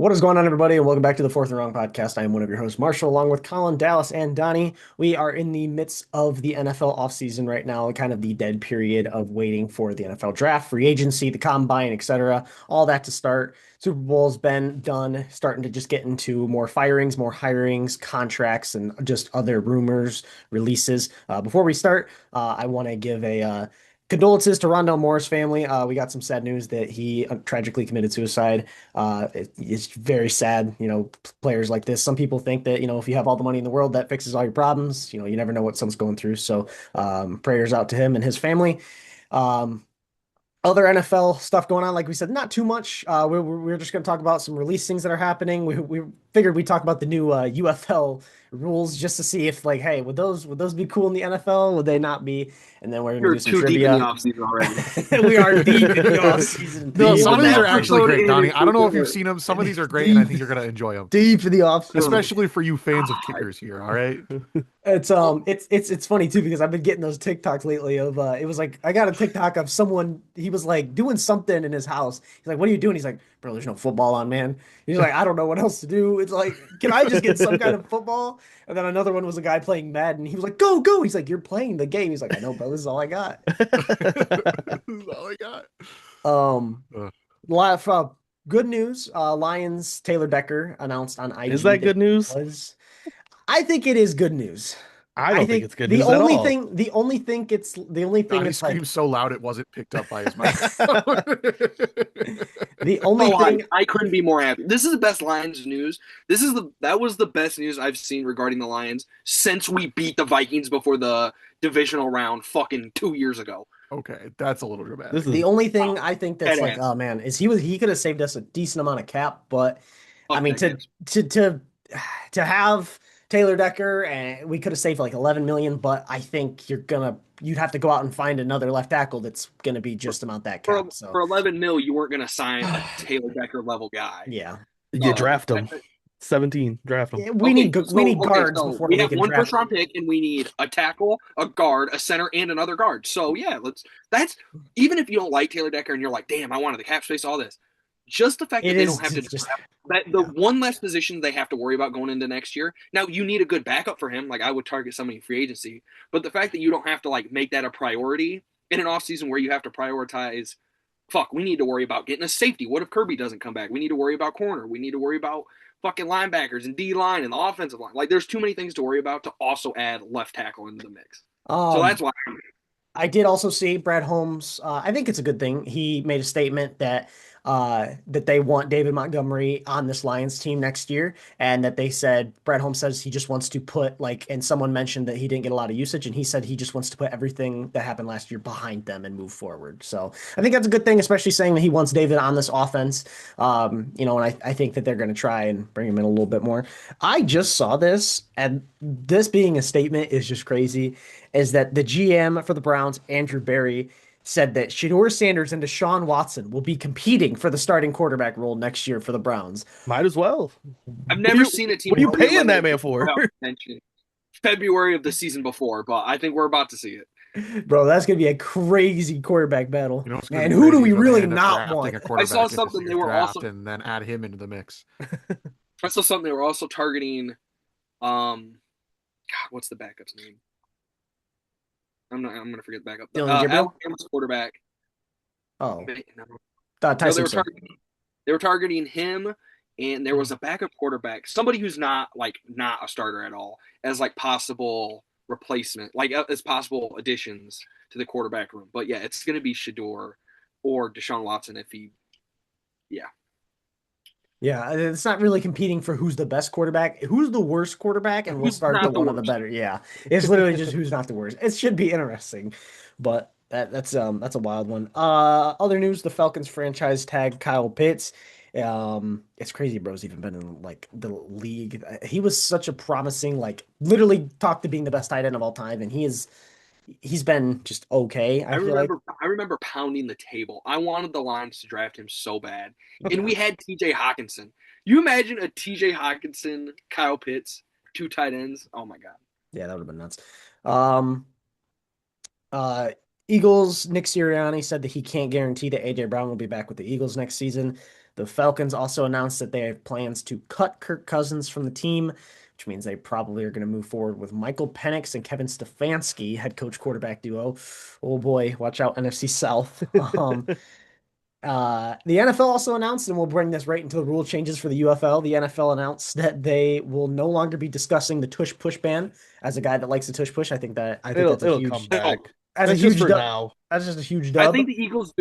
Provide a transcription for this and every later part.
What is going on, everybody, and welcome back to the Fourth and Wrong podcast. I am one of your hosts, Marshall, along with Colin, Dallas, and Donnie. We are in the midst of the NFL offseason right now, kind of the dead period of waiting for the NFL draft, free agency, the combine, etc. All that to start. Super Bowl's been done, starting to just get into more firings, more hirings, contracts, and just other rumors, releases. Before we start, I want to give a condolences to Rondell Moore's family. We got some sad news that he tragically committed suicide. It's very sad, players like this. Some people think that, if you have all the money in the world, that fixes all your problems. You never know what someone's going through. So, prayers out to him and his family. Um, Other NFL stuff going on, like we said, not too much. We're just going to talk about some release things that are happening. We figured we'd talk about the new UFL rules just to see if, like, hey, would those be cool in the NFL? Would they not be? And then we're going to You're do some too deep in the trivia. offseason already. We are deep in the off season. No, The some One of these that are first actually episode great, in Donnie. is I don't know if you've good. seen them. Some of these are great, and I deep think you're gonna enjoy them, deep in the off season. especially for you fans of kickers here. All right. It's funny too because I've been getting those TikToks lately of it was like I got a TikTok of someone, he was like doing something in his house. He's like, "What are you doing?" He's like, "Bro, there's no football on, man." He's like, "I don't know what else to do." It's like, "Can I just get some kind of football?" And then another one was a guy playing Madden. He was like, "Go, go." He's like, "You're playing the game." He's like, "I know, bro. This is all I got." Oh my god. Um, Ugh. lot of good news. Lions Taylor Decker announced on Is IG that that good he news? was. I think it is good news. I I don't think think it's good the news at only all. thing, Donnie it's like screamed so loud it wasn't picked up by his microphone. the only Oh, thing. I couldn't be more happy. This is the best Lions news. That was the best news I've seen regarding the Lions since we beat the Vikings before the divisional round fucking 2 years ago. Okay, that's a little This dramatic. The is only thing I think that's Dead like, ass. oh man, is he could have saved us a decent amount of cap, but I Fuck mean that gives. to have Taylor Decker and we could have saved like 11 million, but I think you'd have to go out and find another left tackle that's gonna be For, just about that for, cap. So for 11 mil, you weren't gonna sign a Taylor Decker level guy. yeah. you Uh, draft them. 17, draft them. Yeah, we need guards so before we we have can one draft. first round pick, and we need a tackle, a guard, a center, and another guard. So yeah, let's. That's even if you don't like Taylor Decker and you're like, damn, I wanted the cap space, all this. Just the fact It that they is don't have to just draft that the yeah. one less position they have to worry about going into next year. Now you need a good backup for him. Like I would target somebody in free agency, but the fact that you don't have to like make that a priority in an offseason where you have to prioritize. Fuck, we need to worry about getting a safety. What if Kirby doesn't come back? We need to worry about corner. We need to worry about fucking linebackers and D line and the offensive line. Like there's too many things to worry about to also add left tackle into the mix. So Um, that's why. I did also see Brad Holmes. I think it's a good thing. He made a statement that they want David Montgomery on this Lions team next year, and that they said Brad Holmes says he just wants to put like, and someone mentioned that he didn't get a lot of usage, and he said he just wants to put everything that happened last year behind them and move forward. So I think that's a good thing, especially saying that he wants David on this offense. And I think that they're going to try and bring him in a little bit more. I just saw this, and this being a statement is just crazy. Is that the GM for the Browns, Andrew Berry, said that Shedeur Sanders and Deshaun Watson will be competing for the starting quarterback role next year for the Browns. Might as well. I've What are never you seen a team what are you already paying that eliminate man for? without mention February of the season before, but I think we're about to see it. Bro, that's going to be a crazy quarterback battle. You know what's going to Man, be who do crazy we is when they really end up not drafting want? a I saw quarterback in this something they year's were draft also and then add him into the mix. I saw something they were also targeting God, what's the backup's name? I'm gonna forget the backup. Dylan Gabriel? Alabama's quarterback. Oh, No, no, Tyson Hill. they were targeting him, and there was a backup quarterback, somebody who's not a starter at all, as like possible replacement, like as possible additions to the quarterback room. But yeah, it's gonna be Shador or Deshaun Watson if he, yeah. Yeah, it's not really competing for who's the best quarterback, who's the worst quarterback, and we'll Who's start the not the one of the worst? better. Yeah, it's literally just who's not the worst. It should be interesting, but that's a wild one. Other news: the Falcons franchise tag Kyle Pitts. It's crazy, bro's even been in like the league. He was such a promising, like literally talked to being the best tight end of all time, and he's been just okay. I feel like. I remember pounding the table. I wanted the Lions to draft him so bad. And Yeah, we had TJ Hawkinson. You imagine a TJ Hawkinson, Kyle Pitts, two tight ends? Oh my god. yeah, that would have been nuts. Um, Uh, Eagles, Nick Sirianni said that he can't guarantee that AJ Brown will be back with the Eagles next season. The Falcons also announced that they have plans to cut Kirk Cousins from the team, which means they probably are going to move forward with Michael Penix and Kevin Stefanski, head coach quarterback duo. Oh boy, watch out, NFC South. The NFL also announced, and we'll bring this right into the rule changes for the UFL. The NFL announced that they will no longer be discussing the tush push ban. As a guy that likes the tush push, I think that's a It'll huge, come back. as a That's just huge for dub. now. That's just a huge I dub. think the Eagles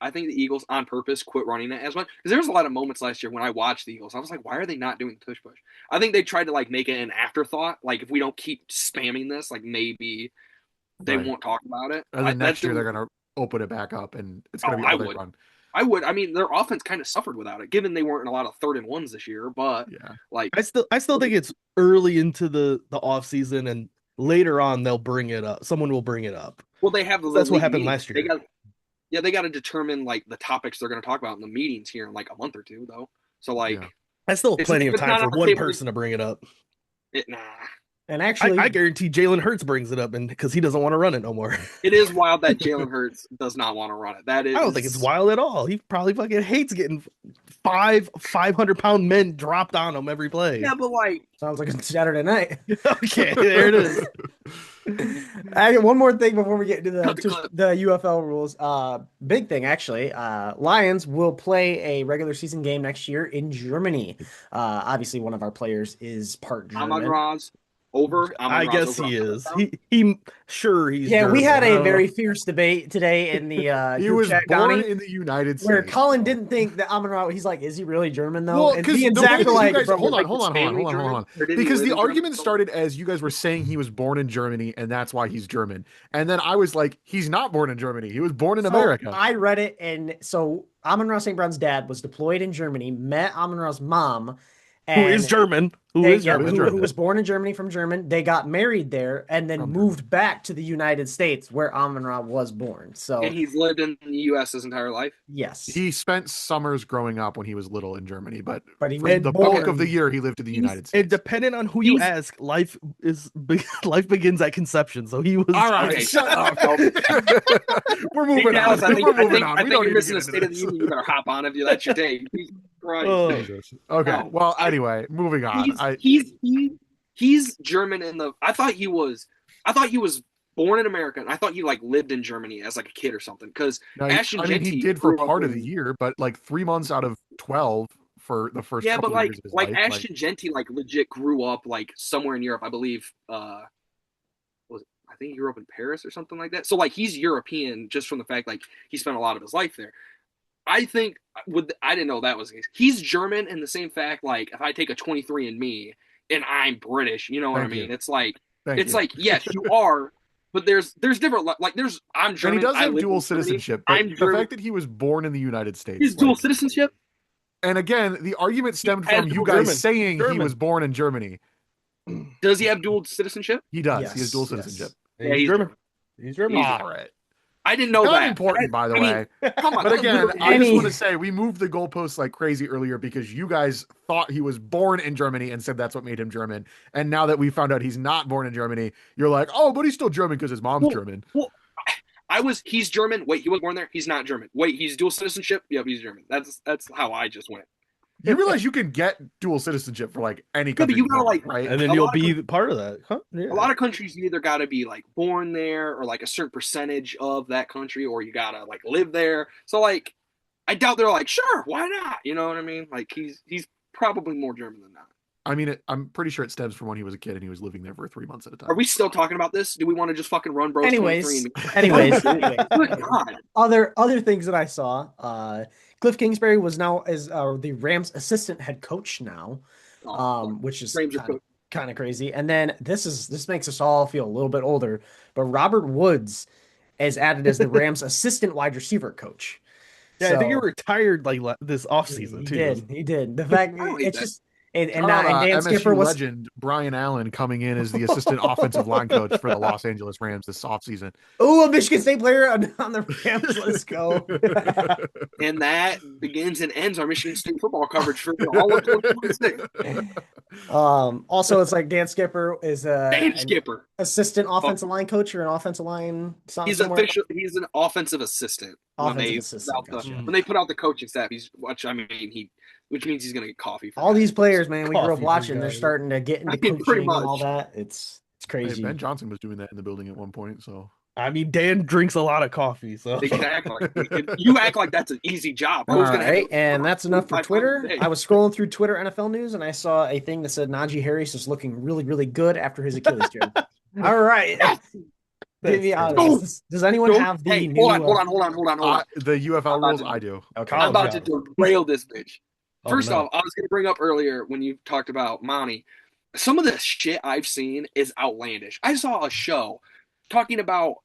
I think the Eagles on purpose quit running it as much because there was a lot of moments last year when I watched the Eagles. I was like, why are they not doing tush push? I think they tried to like make it an afterthought. Like if we don't keep spamming this, like maybe they Right. won't talk about it. And then That's next year the they're gonna open it back up, and it's gonna be I all they would. run. I would. I mean, their offense kind of suffered without it, given they weren't in a lot of 3rd and 1s this year. But Yeah. like, I still think it's early into the off season, and later on they'll bring it up. Someone will bring it up. well, they have the That's what league happened meeting. last year. They got to determine like the topics they're going to talk about in the meetings here in like a month or two, though. So like, Yeah. I still have It's- plenty of it's time not for on the one table. person to bring it up. nah. And actually, I guarantee Jalen Hurts brings it up, and because he doesn't want to run it no more. It is wild that Jalen Hurts does not want to run it. That is. I don't think it's wild at all. He probably fucking hates getting 500-pound men dropped on him every play. Yeah, but like, sounds like a Saturday night. Okay, there it is. I got one more thing before we get into Cut the clip. the UFL rules. Big thing actually. Lions will play a regular season game next year in Germany. Obviously, one of our players is part German. Amon Ra's over. I guess he is. He's Yeah, we had a German. very fierce debate today in the He group was chat, born Donnie, in the United States. where Colin didn't think that Amon Ra. He's like, is he really German though? Well, And because me and the way Zach that were you like, guys, bro, hold on, like, hold on, was hold on, family hold on, hold on. German? Or did he Because live the in argument Germany? started as you guys were saying he was born in Germany, and that's why he's German. And then I was like, he's not born in Germany. He was born in So America. I read it, and so Amon Ra St. Brown's dad was deployed in Germany, met Amon Ra's mom, Who is and German? Who They, is yeah, German? who was born in Germany from German. They got married there and then From moved back to the United States where Amon Ra was born. So, And he's lived in the U.S. his entire life. yes. He spent summers growing up when he was little in Germany, but But he for was the born- bulk of the year he lived in the United And States. depending on who you He's- ask, life begins at conception. So he was. All right, Okay. shut up. We're Hey, moving on. Dallas, I think, We're I moving think, on. I We think don't you're need missing to a get State of into the this. Union. You better hop on if that's your day. Right. Oh. Jesus. Okay. No. Well, anyway, moving on. He's German in the. I thought he was born in America, and I thought he like lived in Germany as like a kid or something. Because No, Ashton I mean, Genty he did for grew up part of the in- year, but like 3 months out of 12 for the first Yeah, couple but of like years of his like life. Ashton Genty like legit grew up like somewhere in Europe, I believe. I think he grew up in Paris or something like that. So like he's European just from the fact like he spent a lot of his life there. I think I didn't know that was the case. He's German in the same fact like if I take a 23andMe and I'm British, you know what Thank I mean? you. It's like Thank you. like yes, you are, but there's different like there's I'm And German. he does I have live dual in Germany. citizenship, but I'm the German. fact that he was born in the United States. He's dual citizenship. And again, the argument stemmed has from you dual guys German. saying he German. was born in Germany. Does he have dual citizenship? He does. Yes, He has dual yes. citizenship. Yeah, He's German. He's German. All right. I didn't know Not that. important, by the I mean, way. Come on. But again, I Any- just want to say we moved the goalposts like crazy earlier because you guys thought he was born in Germany and said that's what made him German. And now that we found out he's not born in Germany, you're like, oh, but he's still German because his mom's German. Well, he's German. Wait, he was born there. He's not German. Wait, he's dual citizenship. Yep, he's German. That's how I just went. You realize you can get dual citizenship for like any but country, you gotta, want, like- right? And then A you'll lot of be part of that. Huh? Yeah. A lot of countries you either got to be like born there or like a certain percentage of that country, or you gotta like live there. So like, I doubt they're like, sure, why not? You know what I mean? Like he's probably more German than that. I mean, I'm pretty sure it stems from when he was a kid and he was living there for 3 months at a time. Are we still talking about this? Do we want to just fucking run, bro? Anyways, anyways. Good God. Other things that I saw, Cliff Kingsbury is the Rams assistant head coach now, which is Rams are kind of crazy. And then this makes us all feel a little bit older, but Robert Woods is added as the Rams assistant wide receiver coach. Yeah, I think he So- retired like this offseason too. He did. The fact I don't hate it's that. just And Shout out and Dan MSU Skipper was legend Brian Allen coming in as the assistant offensive line coach for the Los Angeles Rams this offseason. a Michigan State player on the Rams. Let's go. And that begins and ends our Michigan State football coverage for all of 2026. Also, it's like Dan Skipper is Dan an Skipper. assistant offensive line coach or an offensive line He's somewhere. He's an offensive assistant. Offensive assistant. Gotcha. When they put out the coaching staff, which means he's gonna get coffee. For all that. these players, man, we grew up Coffee for watching. They're guys. starting to get into Pretty coaching and much. all that. It's Hey, crazy. Ben Johnson was doing that in the building at one point. So I mean, Dan drinks a lot of coffee, so Exactly. You act like that's an easy job. All right, and that's enough for Twitter. I was scrolling through Twitter NFL news, and I saw a thing that said Najee Harris is looking really, really good after his Achilles tear. All right. Give me honest. Does anyone have the Hey, new? hold on. the UFL rules, I do. Okay. I'm about to derail this bitch. Oh, First no. off, I was going to bring up earlier when you talked about Monty. Some of the shit I've seen is outlandish. I saw a show talking about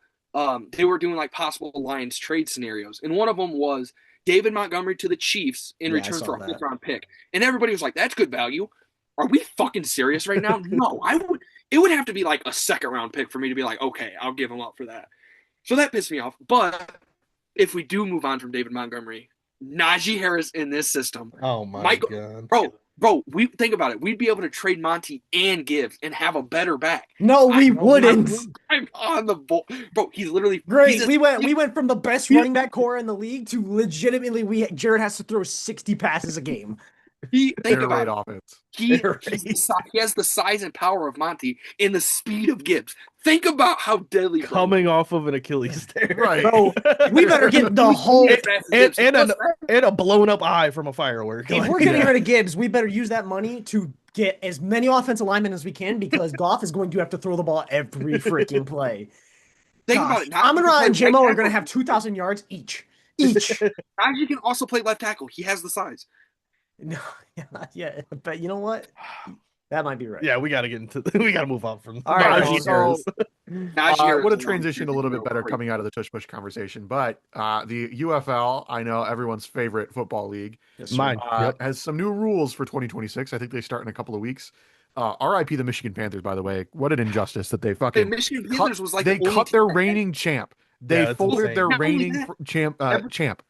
they were doing like possible Lions trade scenarios, and one of them was David Montgomery to the Chiefs in return for a fifth round pick, and everybody was like, "That's good value." Are we fucking serious right now? No, it would have to be like a second round pick for me to be like, okay, I'll give him up for that. So that pissed me off. But if we do move on from David Montgomery, Najee Harris in this system. Oh my god. Bro, we think about it. We'd be able to trade Monty and Gibbs and have a better back. No, we wouldn't. I'm on the ball. Bro, he's literally great. We went from the best running back core in the league to legitimately Jared has to throw 60 passes a game. Think about it. Offense. He has the size and power of Monty and the speed of Gibbs. Think about how deadly. Coming off of an Achilles tear. Right. Bro, we better get the whole and a blown up eye from a firework. If we're getting rid of Gibbs, we better use that money to get as many offensive linemen as we can because Goff is going to have to throw the ball every freaking play. Think about it. Amon-Ra and Jimmo are going to have 2,000 yards each. Najee can also play left tackle. He has the size. No, yeah, but you know what? That might be right. Yeah, we got to move on from. All right, I would have transitioned a little bit better coming out of the tush push conversation, but the UFL, I know everyone's favorite football league, mine has some new rules for 2026. I think they start in a couple of weeks. RIP the Michigan Panthers, by the way. What an injustice that they fucking Michigan Panthers was like they cut their reigning champ. They folded their reigning champ.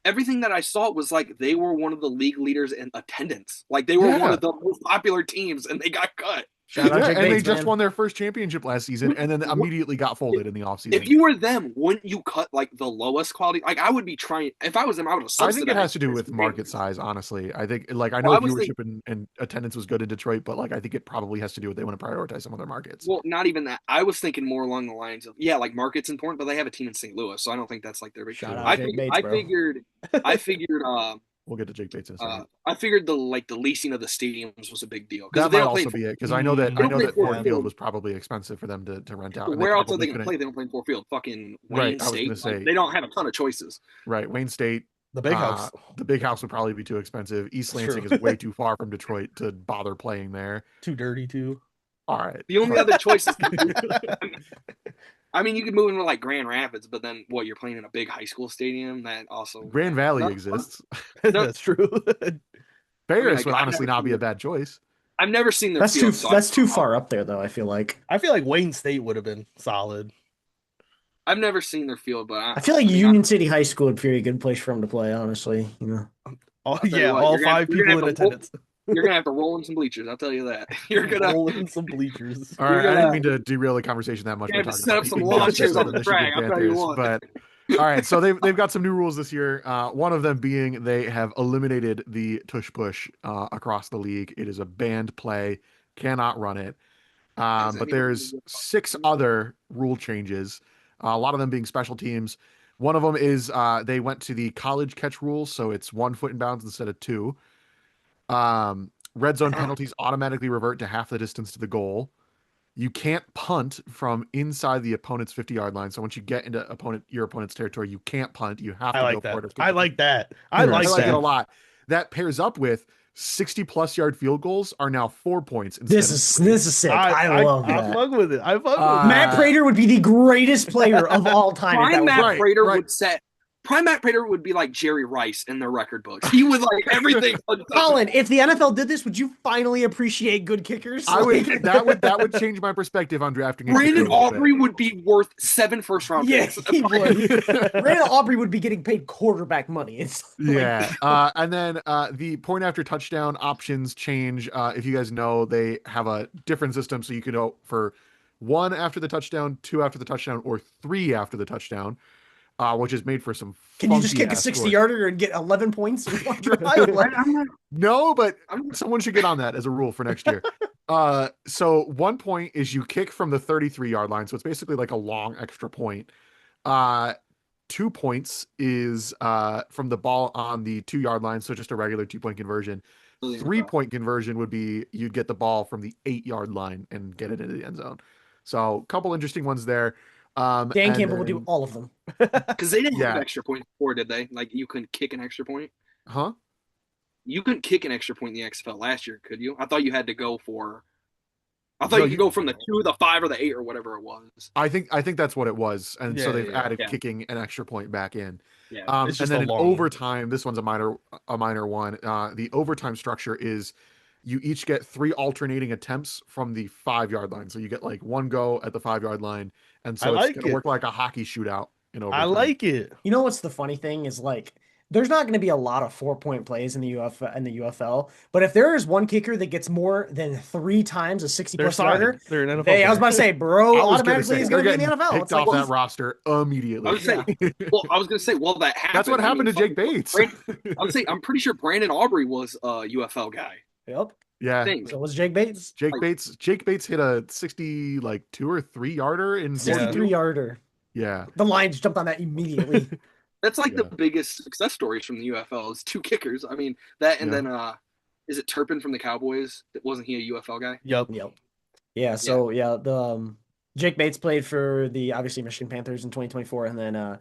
Everything that I saw was like they were one of the league leaders in attendance. Like they were one of the most popular teams, and they got cut. They just won their first championship last season, and then immediately got folded in the offseason. If you were them, wouldn't you cut like the lowest quality? Like I would be trying. If I was them, I would have. I think it has to do with market size, honestly. I think, like, I know viewership and attendance was good in Detroit, but like, I think it probably has to do with they want to prioritize some other markets. Well, not even that. I was thinking more along the lines of like market's important, but they have a team in St. Louis, so I don't think that's like their big. I figured. We'll get to Jake Bates in a second. I figured the leasing of the stadiums was a big deal. That might also be it, because I know that Ford Field was probably expensive for them to rent out. Where else are they going to play? They don't play in Ford Field. Fucking Wayne State. They don't have a ton of choices. Right, Wayne State. The big house. The big house would probably be too expensive. East Lansing is way too far from Detroit to bother playing there. Too dirty too. All right. The only other choice is I mean, you could move into like Grand Rapids, but then you're playing in a big high school stadium that also Grand Valley exists. That's true. Paris would honestly not be a bad choice. I've never seen their field. That's too far up there, though. I feel like Wayne State would have been solid. I've never seen their field, but I feel like Union City High School would be a good place for them to play. Honestly, you know. All five people in attendance. You're gonna have to roll in some bleachers. I'll tell you that. You're gonna roll in some bleachers. All right, I didn't mean to derail the conversation that much. You have to set up some launchers on the track. I'll tell you what. But all right, so they've got some new rules this year. One of them being they have eliminated the tush push across the league. It is a banned play, cannot run it. But there's 6 other rule changes. A lot of them being special teams. One of them is they went to the college catch rule, so it's 1 foot in bounds instead of 2. Red zone penalties automatically revert to half the distance to the goal. You can't punt from inside the opponent's 50-yard line. So once you get into your opponent's territory, you can't punt. You have to go for it. I like that. I like it a lot. That pairs up with 60+ yard field goals are now 4 points. This is sick. I love that. I fuck with it. Matt Prater would be the greatest player of all time. Matt Prater would set Prime Matt Prater would be like Jerry Rice in their record books. He would like everything. Colin, if the NFL did this, would you finally appreciate good kickers? I would. That would change my perspective on drafting. Brandon Aubrey would be worth 7 first-round picks. Yeah, he would. Brandon Aubrey would be getting paid quarterback money. It's and then the point after touchdown options change. If you guys know, they have a different system, so you can go for 1 after the touchdown, 2 after the touchdown, or 3 after the touchdown. Which is made for some. Can you just kick a 60-yarder and get 11 points in one drive? No, but someone should get on that as a rule for next year. So 1 point is you kick from the 33-yard line, so it's basically like a long extra point. 2 points is from the ball on the 2-yard line, so just a regular 2-point conversion. 3-point conversion would be you'd get the ball from the 8-yard line and get it into the end zone. So a couple interesting ones there. Dan Campbell would do all of them. Because they didn't have extra points before, did they? Like, you couldn't kick an extra point? Huh? You couldn't kick an extra point in the XFL last year, could you? I thought you had to go for... I thought you could go from the 2, the 5, or the 8, or whatever it was. I think that's what it was. And so they've added kicking an extra point back in. Yeah. And then in overtime, this one's a minor one. The overtime structure is you each get 3 alternating attempts from the 5-yard line. So you get like 1 go at the 5-yard line. And so it's going to work like a hockey shootout in overtime. I like it. You know what's the funny thing is, like, there's not going to be a lot of 4-point plays in the UFL, but if there is one kicker that gets more than 3 times a 60-plus yarder, they're an NFL I was about to say, bro, automatically is going to be in the NFL. Picked off that roster immediately. I was going to say, that happened. That's what happened to Jake Bates. I'm pretty sure Brandon Aubrey was a UFL guy. Yep. Yeah. So was Jake Bates. Jake Bates hit a 60, like 2 or 3 yarder in 63-yarder. Yeah. The Lions jumped on that immediately. That's like the biggest success stories from the UFL is 2 kickers. I mean, that and then is it Turpin from the Cowboys? Wasn't he a UFL guy? Yep. Yeah, so the Jake Bates played for the obviously Michigan Panthers in 2024, and then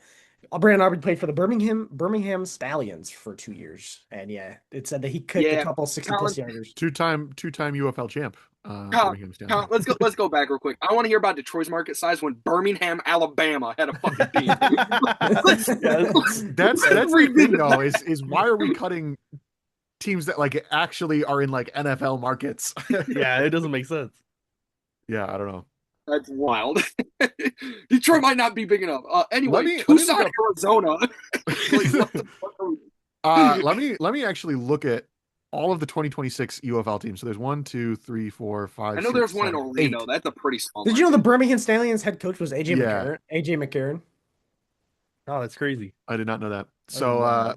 Brandon Aubrey played for the Birmingham Stallions for 2 years. And it said that he kicked a couple 60-plus yarders. Two-time UFL champ. Let's go back real quick. I want to hear about Detroit's market size when Birmingham, Alabama had a fucking team. That's the thing though, is why are we cutting teams that like actually are in like NFL markets? Yeah, it doesn't make sense. Yeah, I don't know. That's wild. Detroit might not be big enough. Anyway, Tucson, Arizona. Let me actually look at all of the 2026 UFL teams. So there's 1, 2, 3, 4, 5. I know there's one in Orlando. 8. That's a pretty small. Did you know the Birmingham Stallions head coach was AJ McCarron? Oh, that's crazy. I did not know that. So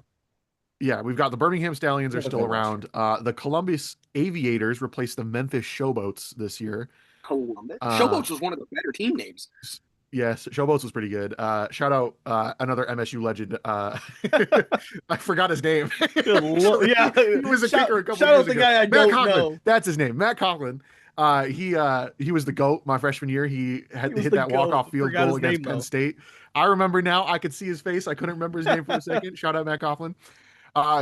we've got the Birmingham Stallions are still around. The Columbus Aviators replaced the Memphis Showboats this year. Columbus? Showboats was one of the better team names. Yes, Showboats was pretty good. Shout out another MSU legend. I forgot his name. Yeah, he was a kicker a couple years ago. Guy I Matt don't Conklin. know. That's his name, Matt Conklin. He was the GOAT my freshman year. He hit that walk-off field goal against Penn State. I remember now. I could see his face. I couldn't remember his name for a second. Shout out Matt Conklin.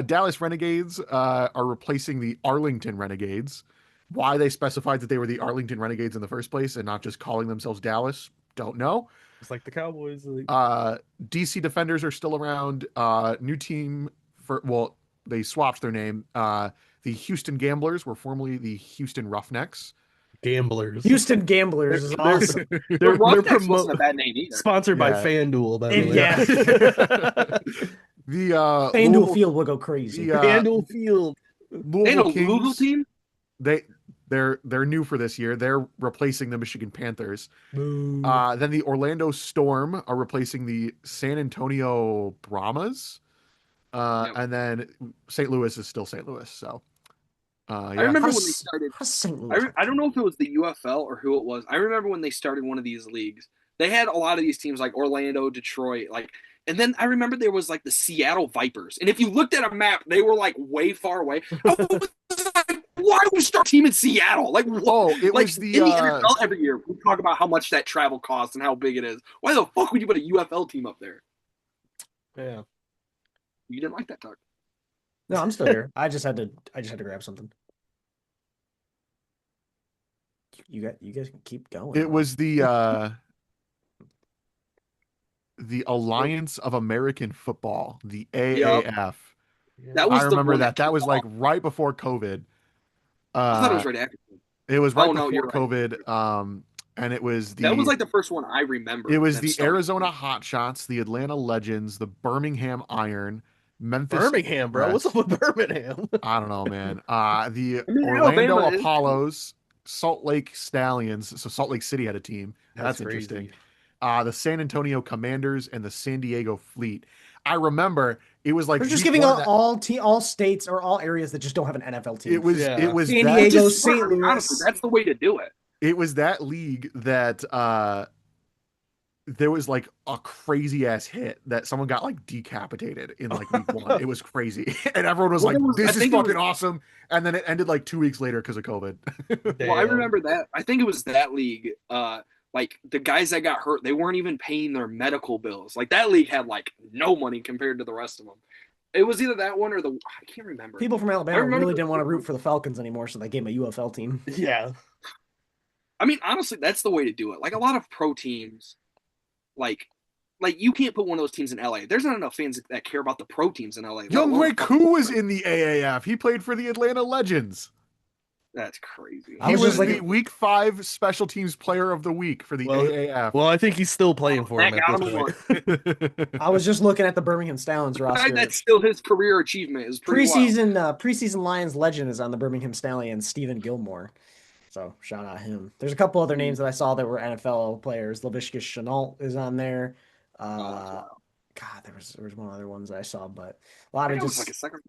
Dallas Renegades are replacing the Arlington Renegades. Why they specified that they were the Arlington Renegades in the first place and not just calling themselves Dallas, don't know. It's like the Cowboys. DC Defenders are still around. New team they swapped their name. The Houston Gamblers were formerly the Houston Roughnecks. Gamblers. Houston Gamblers is awesome. They're wasn't a bad name either. Sponsored by FanDuel, by the way. Yeah. The FanDuel Field will go crazy. FanDuel Field. Louisville team? They're new for this year. They're replacing the Michigan Panthers. Then the Orlando Storm are replacing the San Antonio Brahmas. And then St. Louis is still St. Louis. So I remember when they started. I don't know if it was the UFL or who it was. I remember when they started one of these leagues. They had a lot of these teams like Orlando, Detroit, and then I remember there was like the Seattle Vipers. And if you looked at a map, they were like way far away. Why would we start a team in Seattle? Like, whoa! It was the in the NFL every year we talk about how much that travel costs and how big it is. Why the fuck would you put a UFL team up there? Yeah, you didn't like that talk. No, I'm still here. I just had to grab something. You guys can keep going. It was the the Alliance of American Football, the Yep. AAF. That I was the remember one that. that That kicked was like off. right before COVID. I thought it Uh, was right after. it was right Oh no, before you're right. COVID. And That was like the first one I remember it was them the starting. Arizona Hotshots, the Atlanta Legends, the Birmingham Iron, Memphis Birmingham, bro. What's up Express. with Birmingham? I don't know, man. The I mean, Orlando Alabama is. Apollos, Salt Lake Stallions. So Salt Lake City had a team. That's That's interesting. crazy. The San Antonio Commanders and the San Diego Fleet. I remember it was like They're just week giving one of out that. all states or all areas that just don't have an NFL It team. was it Yeah. was San that Which Diego, is smart. St. I mean, honestly, Louis. that's the way to do it. it was that league that there was like a crazy ass hit that someone got like decapitated in like week one. It was crazy. And everyone was Well, like, there was. I this is think it fucking was. awesome. And then it ended like 2 weeks later because of COVID. Well, I Damn. remember that. I think it was that league. Like the guys that got hurt, they weren't even paying their medical bills. Like that league had like no money compared to the rest of them. It was either that one or the. I can't remember. People from I Alabama remember. really didn't want to root for the Falcons anymore, so they gave them a UFL team. Yeah. I mean, honestly, that's the way to do it. Like a lot of pro teams, like like you can't put one of those teams in LA. There's not enough fans that care about the pro teams in LA, let Young alone Wei the fucking. Koo was in the AAF. He played for the Atlanta Legends. That's crazy. I He was just was like, the week 5 special teams player of the week for the Well, AAF. well, I think he's still playing for That him at got this him one. point. I was just looking at the Birmingham Stallions roster. That's still his career achievement. Is pretty wild. Preseason Lions legend is on the Birmingham Stallions, Stephen Gilmore. So shout out him. There's a couple other names that I saw that were NFL players. Laviska Shenault is on there. Oh, that's Uh, wild. God, there was one other ones that I saw, but a lot That of guy was like a just second.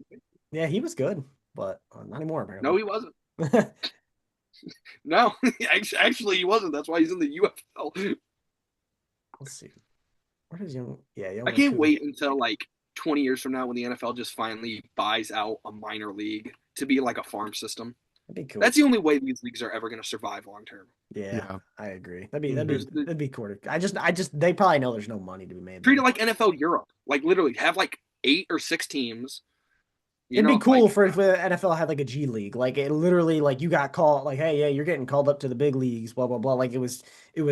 yeah, he was good, but not anymore No, apparently. he wasn't. No, actually, he wasn't. That's why he's in the UFL. Let's see. Where does young? Yeah, young I can't Waku. wait until like 20 years from now when the NFL just finally buys out a minor league to be like a farm system. That'd be cool. That's the only way these leagues are ever going to survive long term. Yeah, Yeah. I agree. That'd be Mhm. that'd be cool. I just they probably know there's no money to be made Treat it there. like NFL Europe. Like literally have like 8 or 6 teams. You It'd be know, cool like for if the NFL had like a G League. Like it literally like you got called like, hey, yeah, you're getting called up to the big leagues, blah blah blah. Like it was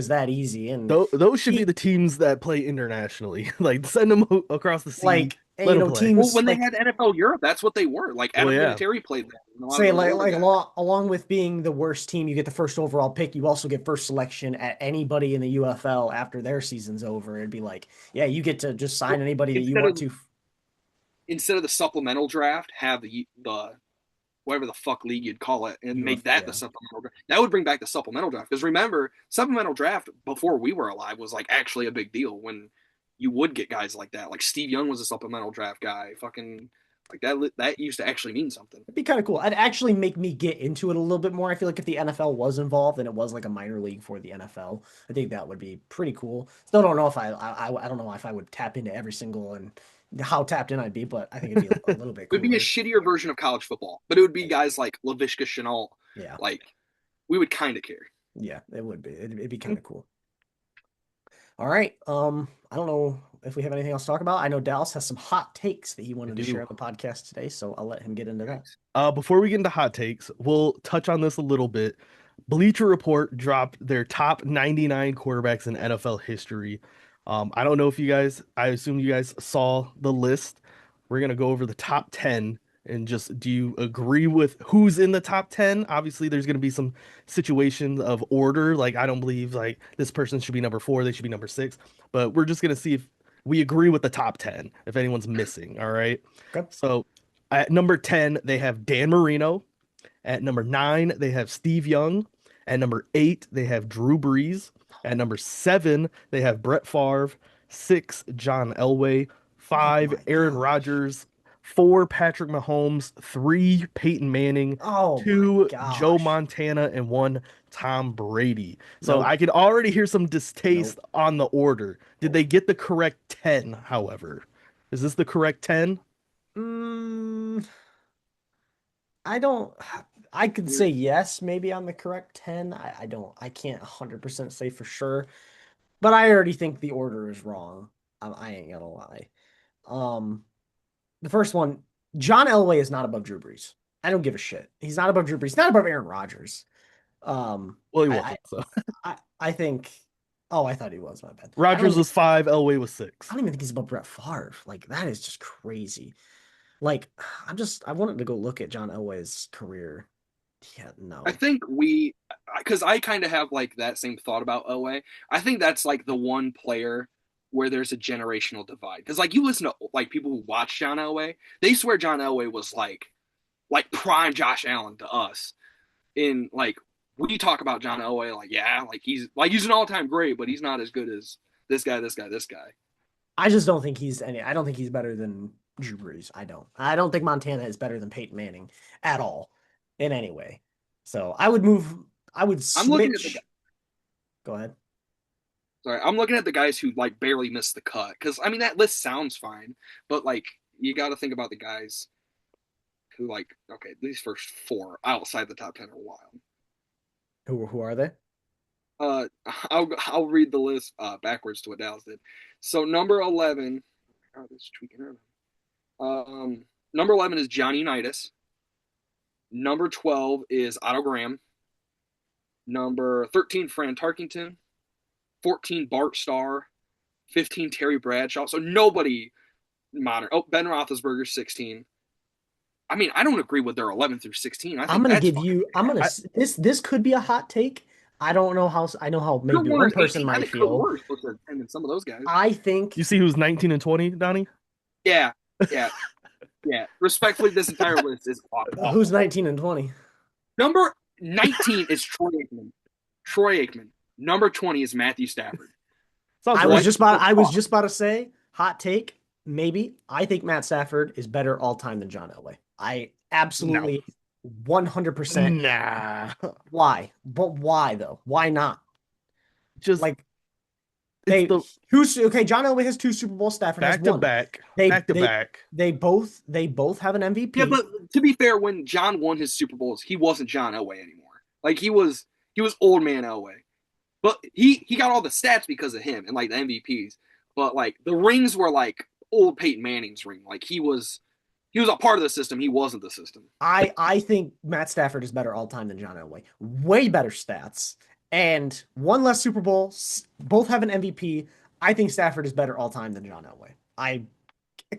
that easy. And Those should be he- the teams that play internationally. Like send them across the sea, like let them play. well, teams when they like had NFL Europe, that's what they were. Like Well, Adam yeah. Vinatieri played there. And a lot of say those older guys. along with being the worst team, you get the first overall pick. You also get first selection at anybody in the UFL after their season's over. It'd be like, yeah, you get to just sign anybody that you Instead want of to. instead of the supplemental draft, have the whatever the fuck league you'd call it, and make that Yeah. the supplemental draft. That would bring back the supplemental draft. Because remember, supplemental draft before we were alive was like actually a big deal when you would get guys like that. Like Steve Young was a supplemental draft guy. Fucking like that used to actually mean something. It'd be kind of cool. It'd actually make me get into it a little bit more. I feel like if the NFL was involved and it was like a minor league for the NFL, I think that would be pretty cool. Still don't know if I don't know if I would tap into every single and how tapped in I'd be, but I think it'd be a little bit It would be a cooler. shittier version of college football, but it would be guys like Laviska Shenault. Yeah, Like we would kind of care. yeah, it would be. It'd be kind of cool. All right. I don't know if we have anything else to talk about. I know Dallas has some hot takes that he wanted to do. share on the podcast today, so I'll let him get into that. Before we get into hot takes, we'll touch on this a little bit. Bleacher Report dropped their top 99 quarterbacks in NFL history. I don't know if you guys, I assume you guys saw the list. We're gonna go over the top 10 and just do you agree with who's in the top 10? Obviously, there's gonna be some situations of order. Like I don't believe like this person should be number 4, they should be number 6. But we're just gonna see if we agree with the top 10, if anyone's missing. All right. Okay. So at number 10, they have Dan Marino. At number 9, they have Steve Young. At number 8, they have Drew Brees. At number 7, they have Brett Favre. 6, John Elway. 5, my Aaron gosh. Rodgers. 4, Patrick Mahomes. 3, Peyton Manning. Oh my 2, gosh. Joe Montana. And 1, Tom Brady. So Nope. I could already hear some distaste Nope. on the order. Did they get the correct 10, however? Is this the correct 10? Mm, I don't. I could say yes, maybe on the correct 10. I don't. I can't 100% say for sure, but I already think the order is wrong. I ain't gonna lie. Um, the first one, John Elway is not above Drew Brees. I don't give a shit. He's not above Drew Brees. He's not above Aaron Rodgers. Well, he I, wasn't. So I think Oh, I thought he was. My bad. Rodgers was 5, Elway was I 6. don't even think he's above Brett Favre. Like that is just crazy. Like I wanted to go look at John Elway's career. Yeah, I no. think because I kind of have like that same thought about Owe. I think that's like the one player where there's a generational divide. Because like you listen to like people who watch John Elway, they swear John Elway was like prime Josh Allen to us. In like we talk about John Elway, like yeah, like he's an all time great, but he's not as good as this guy, this guy, this guy. I just don't think he's any. I don't think he's better than Drew Brees. I don't. I don't think Montana is better than Peyton Manning at all, in any way. So I would move. I would I'm looking at the switch. Go ahead. sorry, I'm looking at the guys who like barely missed the cut because I mean that list sounds fine, but like you got to think about the guys who like okay these first four outside the top 10 are wild. Who are they? Uh, I'll read the list backwards to what Dallas did. So number 11, oh, this is tweaking around. Number 11 is Johnny Unitas. Number 12 is Otto Graham. Number 13, Fran Tarkington. 14, Bart Starr. 15, Terry Bradshaw. So nobody modern. Oh, Ben Roethlisberger, 16. I mean, I don't agree with their 11 through 16. I I'm think gonna that's give fucking you. I'm gonna. I, This could be a hot take. I don't know how. I know how Kurt maybe one Warner's person 18. I might think Kurt feel. Warner's supposed to attend in some of those guys. I think you see who's 19 and 20, Donnie? Yeah, yeah, yeah. Respectfully, this entire list is awful. who's 19 and 20. Number 19 is Troy Aikman. Troy Aikman. Number 20 is Matthew Stafford. Sounds I was right. just about. I was just about to say hot take. Maybe I think Matt Stafford is better all time than John Elway. I No. absolutely 100%. Nah. Why? But why though? Why not? Just Like it's they the who's okay? John Elway has two Super Bowls. Stafford has back to one. back, They back to they back. they both have an Yeah, MVP. but to be fair, when John won his Super Bowls, he wasn't John Elway anymore. Like he was old man Elway. But he got all the stats because of him and like the MVPs. But like the rings were like old Peyton Manning's ring. Like he was a part of the system. He wasn't the system. I think Matt Stafford is better all time than John Elway. Way better stats and one less Super Bowl. Both have an MVP. I think Stafford is better all time than John Elway. I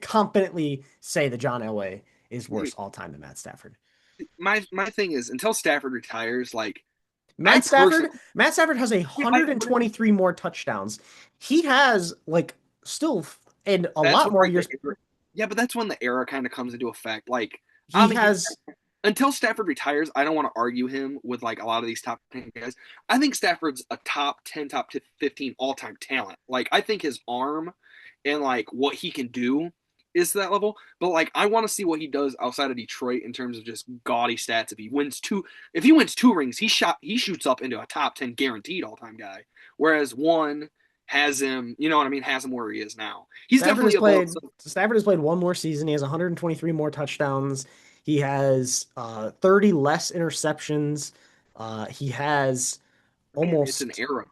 confidently say that John Elway is worse all time than Matt Stafford. My thing is until Stafford retires, like I Matt Stafford, personally Matt Stafford has 123 more touchdowns. He has like still and a that's lot when more like years. yeah, but that's when the era kind of comes into effect. Like He I'm a huge has until Stafford retires, I don't want to argue him with like a lot of these top 10 guys. I think Stafford's a top 10, top 15 all time talent. Like, I think his arm and like what he can do is that level. But like, I want to see what he does outside of Detroit in terms of just gaudy stats. If he wins two rings, he shoots up into a top 10 guaranteed all time guy. Whereas one has him, you know what I mean, has him where he is now. He's Stafford has definitely above. played Stafford has played one more season. He has 123 more touchdowns. He has 30 less interceptions. He has Man, it's an almost era.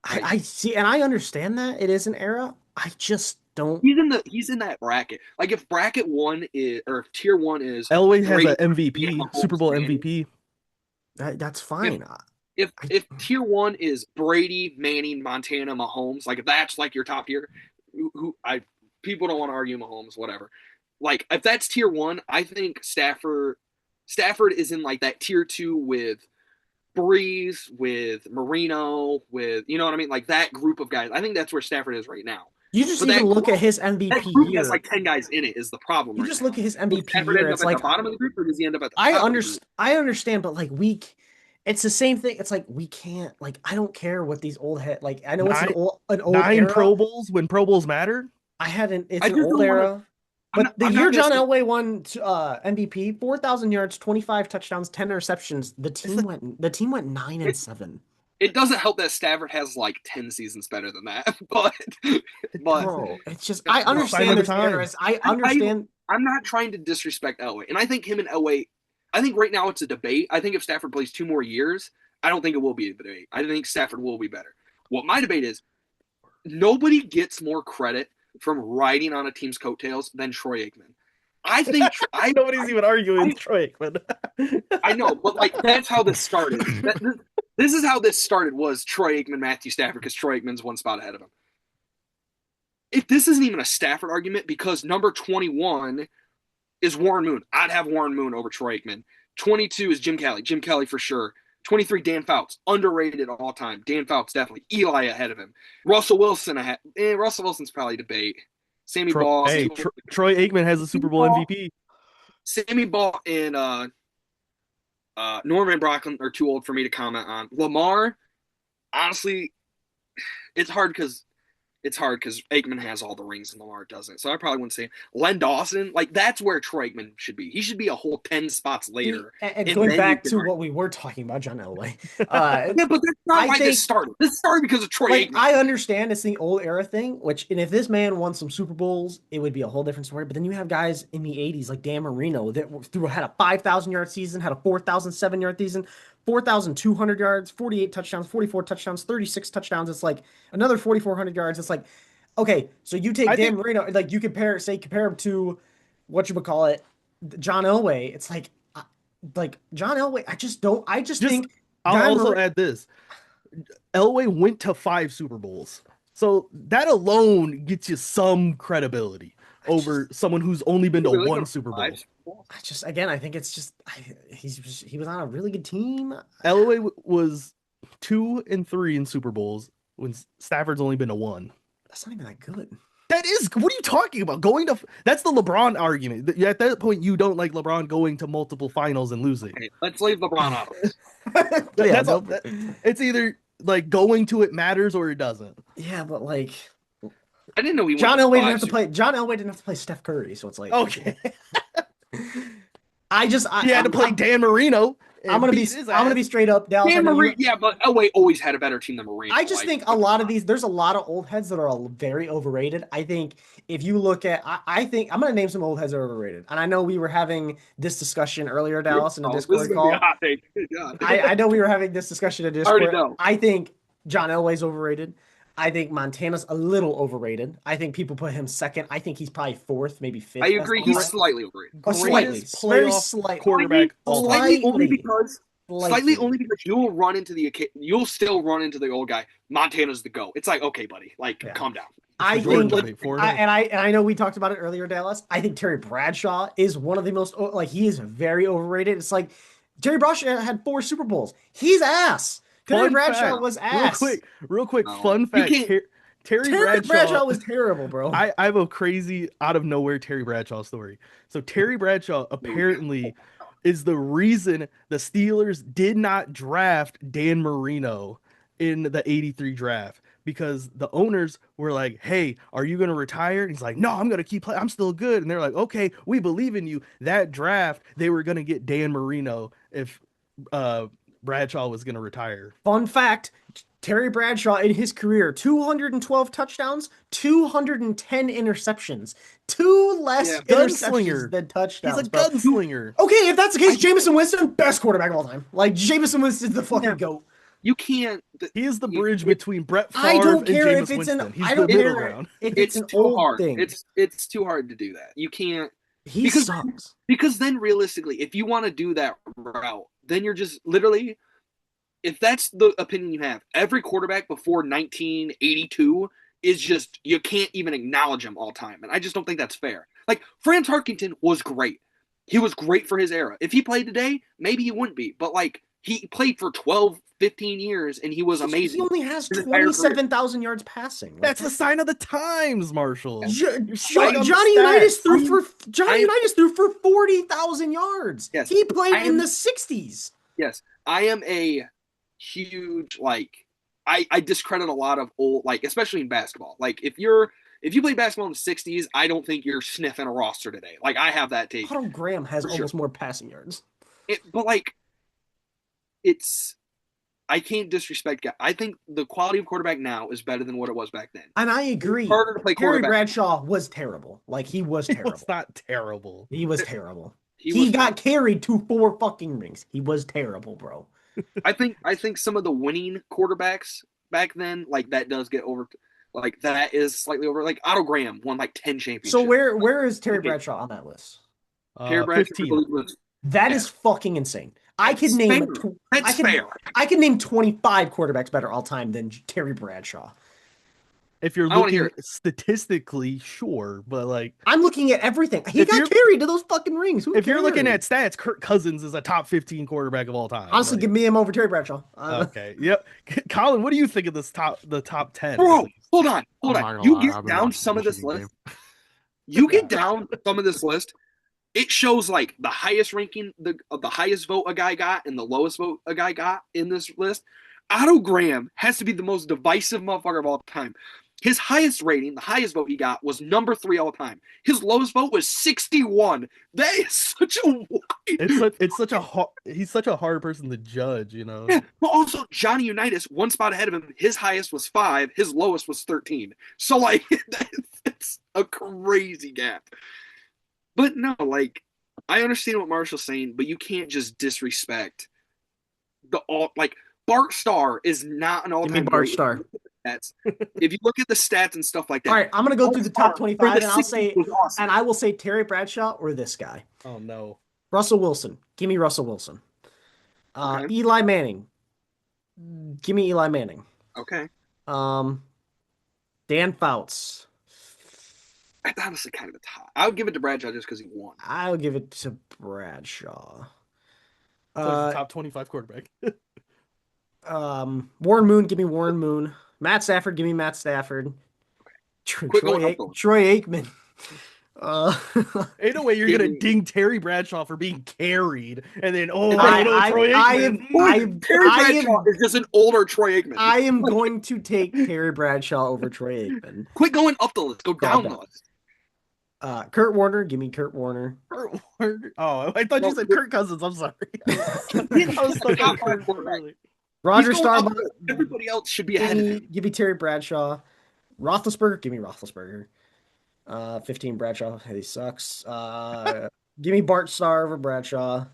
I Like see and I understand that it is an era. I just don't he's in that bracket. Like if bracket one is or if tier one is Elway has Brady, an MVP, Super Mahomes, Bowl Manning. MVP. that's If fine. if I, if tier one is Brady, Manning, Montana, Mahomes, like if that's like your top tier, who I people don't want to argue Mahomes, whatever. Like if that's tier one, I think Stafford is in like that tier two with Breeze, with Marino, with you know what I mean, like that group of guys. I think that's where Stafford is right now. you just But even look at his that MVP group has year. like 10 guys in it is the problem You right just now. look at his Does MVP Stafford year. end up It's at the like bottom of the group or does he end up at the top of the group? I understand, but like it's the same thing. It's like we can't like I don't care what these old head like I know it's Nine an old nine era. Pro Bowls when Pro Bowls mattered. It's I an just old don't want to. era. But the I'm year not John necessarily. Elway won MVP, 4,000 yards, 25 touchdowns, 10 interceptions, the team went 9 and It, 7. it doesn't help that Stafford has like 10 seasons better than that, but Bro, it's just I no, Sign understand of the there's times. eras. I I understand. I'm not trying to disrespect Elway, and I think him and Elway. I think right now it's a debate. I think if Stafford plays 2 more years, I don't think it will be a debate. I think Stafford will be better. What my debate is, nobody gets more credit from riding on a team's coattails than Troy Aikman. I think Nobody's even arguing I, Troy Aikman. I know, but like that's how this started. This is how this started, was Troy Aikman, Matthew Stafford, because Troy Aikman's one spot ahead of him. If this isn't even a Stafford argument, because number 21 is Warren Moon. I'd have Warren Moon over Troy Aikman. 22 is Jim Kelly. Jim Kelly for sure. 23, Dan Fouts. Underrated all time. Dan Fouts, definitely. Eli ahead of him. Russell Wilson ahead. Russell Wilson's probably debate. Sammy Ball. Hey, Troy Aikman has a Super Bowl MVP. Sammy Ball and Norman and Brock are too old for me to comment on. Lamar, honestly, it's hard because Aikman has all the rings and Lamar doesn't. So I probably wouldn't say Len Dawson. Like, that's where Troy Aikman should be. He should be a whole 10 spots later. And going back to what we were talking about, John Elway. Yeah, but that's not why this started. This started because of Troy Aikman. I understand it's the old era thing, and if this man won some Super Bowls, it would be a whole different story. But then you have guys in the 80s like Dan Marino that had a 5,000-yard season, had a 4,007-yard season, 4,200 yards, 48 touchdowns, 44 touchdowns, 36 touchdowns. It's like another 4,400 yards. It's like, okay, so you take Dan Marino, like you compare him to John Elway. It's like John Elway. I just think. I'll also add this. Elway went to 5 Super Bowls. So that alone gets you some credibility over someone who's only been to one Super Bowl. I think it's just he was on a really good team. Elway was 2 and 3 in Super Bowls when Stafford's only been to 1. That's not even that good. That is, what are you talking about? That's the LeBron argument. At that point, you don't like LeBron going to multiple finals and losing. Okay, let's leave LeBron out of this. It's either like going to it matters or it doesn't. Yeah, but like, I didn't know John Elway didn't have to play. John Elway didn't have to play Steph Curry, so it's like, okay. He had to play Dan Marino. I'm gonna be straight up, Dallas. Dan Marino, yeah, but Elway always had a better team than Marino. I just think a lot of these, there's a lot of old heads that are very overrated. I think if you look at, I think I'm gonna name some old heads that are overrated, and I know we were having this discussion earlier, Dallas, in the Discord call. I know we were having this discussion in Discord. I think John Elway's overrated. I think Montana's a little overrated. I think people put him second. I think he's probably 4th, maybe 5th. I agree. He's slightly overrated. Slightly. Very slight. Quarterback. Slightly only because you'll still run into the old guy. Montana's the GOAT. It's like, okay, buddy, calm down. I think, I know we talked about it earlier, Dallas. I think Terry Bradshaw is one of the most, he is very overrated. It's like Terry Bradshaw had 4 Super Bowls. He's ass. Terry Bradshaw was ass. Real quick, fun fact. Terry Bradshaw was terrible, bro. I have a crazy out of nowhere Terry Bradshaw story. So Terry Bradshaw apparently is the reason the Steelers did not draft Dan Marino in the 83 draft, because the owners were like, hey, are you going to retire? And he's like, no, I'm going to keep playing. I'm still good. And they're like, okay, we believe in you. That draft, they were going to get Dan Marino if Bradshaw was going to retire. Fun fact, Terry Bradshaw in his career, 212 touchdowns, 210 interceptions. 2 less interceptions than touchdowns. He's a gunslinger. Okay, if that's the case, Jameis Winston, best quarterback of all time. Like, Jameis Winston's the fucking GOAT. You can't. He is the bridge between Brett Favre and Jameis Winston. He's the middle ground. It's too hard. It's too hard to do that. You can't. He sucks. Because then realistically, if you want to do that route, then you're just literally, if that's the opinion you have, every quarterback before 1982 is just, you can't even acknowledge him all time. And I just don't think that's fair. Like, Franz Harkington was great. He was great for his era. If he played today, maybe he wouldn't be. But, he played for 12, 15 years, and he was amazing. He only has 27,000 yards passing. That's the sign of the times, Marshall. Johnny Unitas threw for 40,000 yards. Yes. He played in the 60s. Yes. I am a huge, I discredit a lot of old, especially in basketball. If you played basketball in the 60s, I don't think you're sniffing a roster today. I have that take. Otto Graham has almost more passing yards. I can't disrespect guys. I think the quality of quarterback now is better than what it was back then. And I agree. It's harder to play quarterback. Terry Bradshaw was terrible. He was terrible. It's not terrible. He was terrible. He got carried to 4 fucking rings. He was terrible, bro. I think some of the winning quarterbacks back then, that does get over. That is slightly over. Otto Graham won 10 championships. So where is Terry Bradshaw on that list? Terry Bradshaw 15. That is fucking insane. I could name That's fair. I could name 25 quarterbacks better all time than Terry Bradshaw. If you're I wanna hear looking it. statistically, sure, but like I'm looking at everything. He If got you're- carried to those fucking rings. Who if you're looking cares? at stats, Kirk Cousins is a top 15 quarterback of all time. Honestly, Like, give me him over Terry Bradshaw. okay, yep. Colin, what do you think of the top 10 at Bro, least? hold on. I'm not gonna You lie, get I've been down watching some the of this Michigan list. game. You get down some of this list. It shows like the highest ranking, the highest vote a guy got, and the lowest vote a guy got in this list. Otto Graham has to be the most divisive motherfucker of all time. His highest rating, the highest vote he got, was number 3 all time. His lowest vote was 61. That is such a wide. It's such a he's such a hard person to judge, you know. Yeah, but also Johnny Unitas, one spot ahead of him. His highest was 5. His lowest was 13. So like, that's a crazy gap. But no, like, I understand what Marshall's saying, but you can't just disrespect like Bart Starr is not an Give me all-time Bart great. Starr. Stats. If you look at the stats and stuff like that. All right, I'm gonna go through the top 25, and I'll say, awesome. and I will say Terry Bradshaw or this guy, Oh no. Russell Wilson. Give me Russell Wilson. Okay. Eli Manning. Give me Eli Manning. Okay. Dan Fouts. That's honestly kind of a tie. I would give it to Bradshaw just because he won. I'll give it to Bradshaw. So he's the top 25 quarterback. Warren Moon, give me Warren Moon. Matt Stafford, give me Matt Stafford. Quit going up those. Troy Aikman. Ain't no way you're gonna ding Terry Bradshaw for being carried, and then Troy Aikman. Terry Bradshaw is just an older Troy Aikman. I am going to take Terry Bradshaw over Troy Aikman. Quit going up the list. Go down the list. Kurt Warner, give me Kurt Warner. Kurt Warner. Oh, I thought you said Kirk Cousins. I'm sorry. I was stuck on Kurt Warner. Roger Staubach. Everybody else should be ahead of him. Give me Terry Bradshaw. Roethlisberger, give me Roethlisberger. 15 Bradshaw, he sucks. Give me Bart Starr over Bradshaw.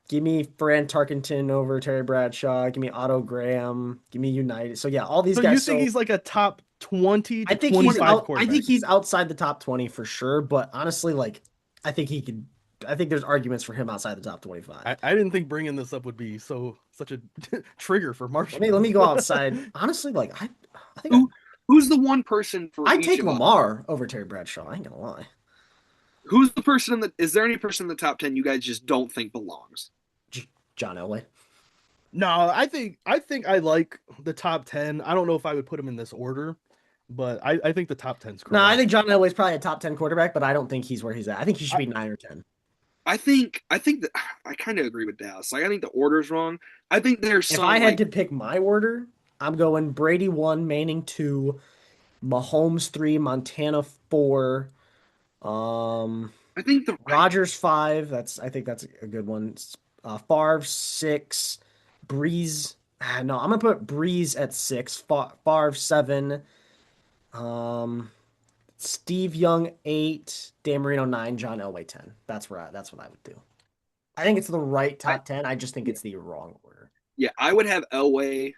Give me Fran Tarkenton over Terry Bradshaw. Give me Otto Graham. Give me United. So yeah, all these guys. You think he's like a top 20 to 25 quarterback? I think he's outside the top 20 for sure. But honestly, like, I think he could. I think there's arguments for him outside the top 25. I didn't think bringing this up would be such a trigger for Marshall. Let me go outside. Honestly, like I think who's the one person for I take Lamar over Terry Bradshaw. I ain't gonna lie. Who's the person is there any person in the top 10 you guys just don't think belongs? John Elway. No, I think I like the top 10. I don't know if I would put him in this order, but I think the top 10's correct. No, I think John Elway's probably a top 10 quarterback, but I don't think he's where he's at. I think he should be 9 or 10. I think that I kind of agree with Dallas. Like, I think the order's wrong. I think there's some. If I had to pick my order, I'm going Brady 1, Manning 2, Mahomes 3, Montana 4. I think the Rodgers 5. I think that's a good one. Favre 6, Breeze. No, I'm gonna put Breeze at 6. Favre 7. Steve Young 8, Dan Marino 9, John Elway 10. That's what I would do. I think it's the right top 10. I just think it's the wrong order. Yeah, I would have Elway.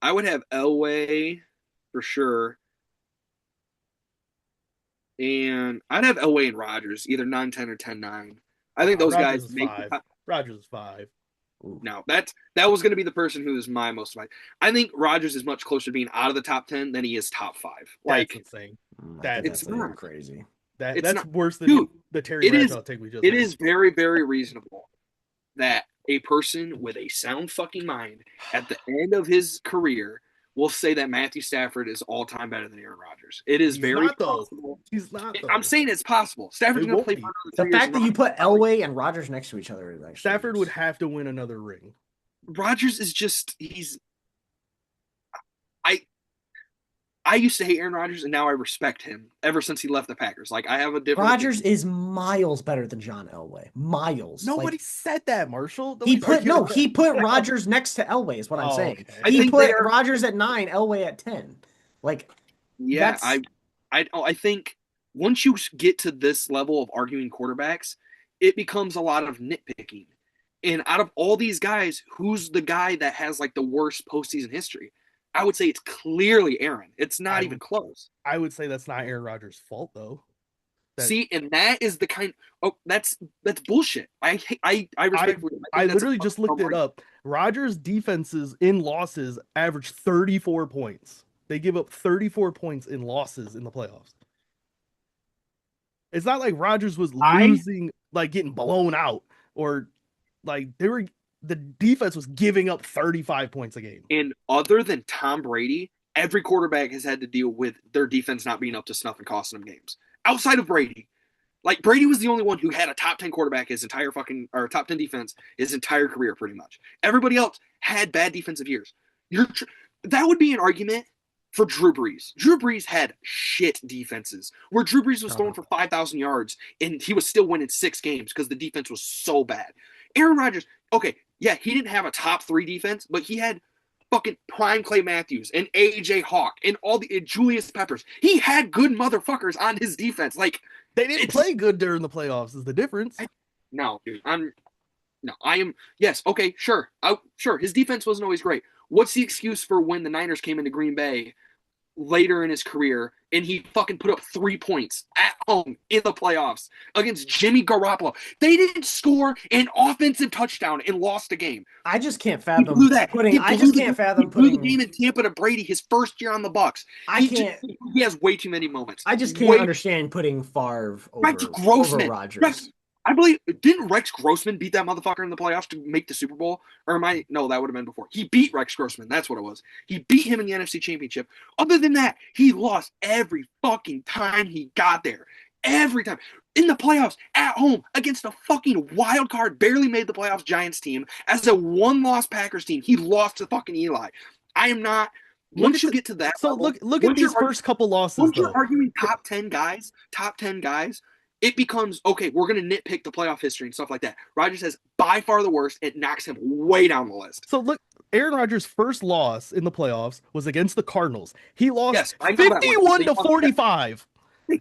I would have Elway for sure. And I'd have Elway and Rodgers, either 9-10 or 10-9. I think those Rodgers guys make Rodgers is 5. No, that was going to be the person who is my most of my. I think Rodgers is much closer to being out of the top 10 than he is top 5. Like, that's insane. That's not crazy. That's not, worse than dude, the Terry Bradshaw take we just. It is very, very reasonable that a person with a sound fucking mind at the end of his career will say that Matthew Stafford is all time better than Aaron Rodgers. It is very possible. He's not. Though. I'm saying it's possible. Stafford's going to play for the fact that you put Elway and Rodgers next to each other is actually Stafford would have to win another ring. Rodgers is just I used to hate Aaron Rodgers, and now I respect him ever since he left the Packers. Like, I have a different. Rodgers is miles better than John Elway. Miles. Nobody said that, Marshall. He put Rodgers next to Elway. Is what I'm saying. Okay. He put Rodgers at 9, Elway at 10. Like, yeah, I think once you get to this level of arguing quarterbacks, it becomes a lot of nitpicking. And out of all these guys, who's the guy that has like the worst postseason history? I would say it's clearly Aaron. It's not even close. I would say that's not Aaron Rodgers' fault, though. See, and that is the kind. Oh, that's bullshit. I respectfully. I think that's literally just looked it up. Rodgers' defenses in losses average 34 points. They give up 34 points in losses in the playoffs. It's not like Rodgers was losing, like getting blown out, or like the defense was giving up 35 points a game. And other than Tom Brady, every quarterback has had to deal with their defense not being up to snuff and costing them games. Outside of Brady, like Brady was the only one who had a top 10 quarterback his entire or top 10 defense his entire career, pretty much. Everybody else had bad defensive years. That would be an argument for Drew Brees. Drew Brees had shit defenses, where Drew Brees was throwing for 5,000 yards and he was still winning 6 games because the defense was so bad. Aaron Rodgers, okay, yeah, he didn't have a top 3 defense, but he had fucking prime Clay Matthews and AJ Hawk and all the Julius Peppers. He had good motherfuckers on his defense. Like, they didn't play good during the playoffs is the difference. No, dude. Yes, okay, sure. Sure, his defense wasn't always great. What's the excuse for when the Niners came into Green Bay later in his career and he fucking put up 3 points at home in the playoffs against Jimmy Garoppolo? They didn't score an offensive touchdown and lost the game. I just can't fathom putting the game in Tampa to Brady his first year on the Bucs. He has way too many moments. I just can't understand putting Favre over Rodgers. I believe, didn't Rex Grossman beat that motherfucker in the playoffs to make the Super Bowl? Or no, that would have been before. He beat Rex Grossman. That's what it was. He beat him in the NFC Championship. Other than that, he lost every fucking time he got there. Every time. In the playoffs, at home, against a fucking wild card, barely made the playoffs Giants team. As a one-loss Packers team, he lost to fucking Eli. I am not... Once you get to that level, look at these first couple losses, once you're arguing top 10 guys, it becomes, okay, we're going to nitpick the playoff history and stuff like that. Rodgers has by far the worst. It knocks him way down the list. So look, Aaron Rodgers' first loss in the playoffs was against the Cardinals. He lost 51-45.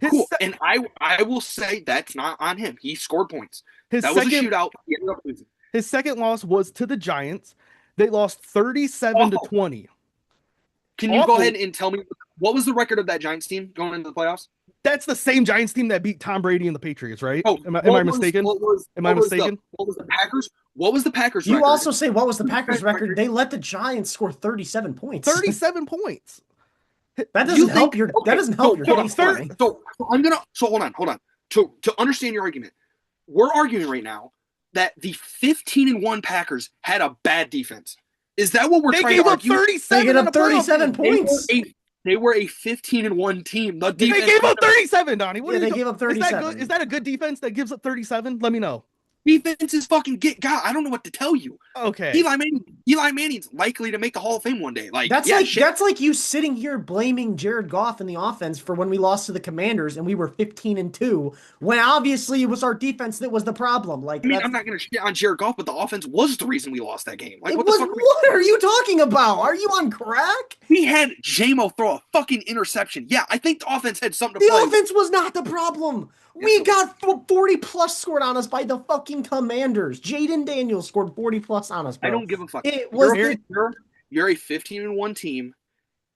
Cool. And I will say that's not on him. He scored points. Was a shootout. He ended up losing. His second loss was to the Giants. They lost 37-20. Can you go ahead and tell me what was the record of that Giants team going into the playoffs? That's the same Giants team that beat Tom Brady and the Patriots, right? Oh, am I mistaken? What was the Packers? What was the Packers record? You also say what was the Packers record? They let the Giants score 37 points. 37 points. That doesn't help your case. So hold on. To understand your argument, we're arguing right now that the 15-1 Packers had a bad defense. Is that what we're trying to argue? They gave up 37 points. They were a 15-1 team. They gave up 37, Donnie. They gave up 37. Is that a good defense that gives up 37? Let me know. Defense is fucking God. I don't know what to tell you. Okay. Eli Manning's likely to make the Hall of Fame one day. That's like you sitting here blaming Jared Goff in the offense for when we lost to the Commanders and we were 15-2, when obviously it was our defense that was the problem. I'm not going to shit on Jared Goff, but the offense was the reason we lost that game. What are you talking about? Are you on crack? We had J-Mo throw a fucking interception. Yeah, I think the offense had something to play. The offense was not the problem. We got 40 plus scored on us by the fucking Commanders. Jaden Daniels scored 40 plus on us, bro. I don't give a fuck. You're a 15-1 team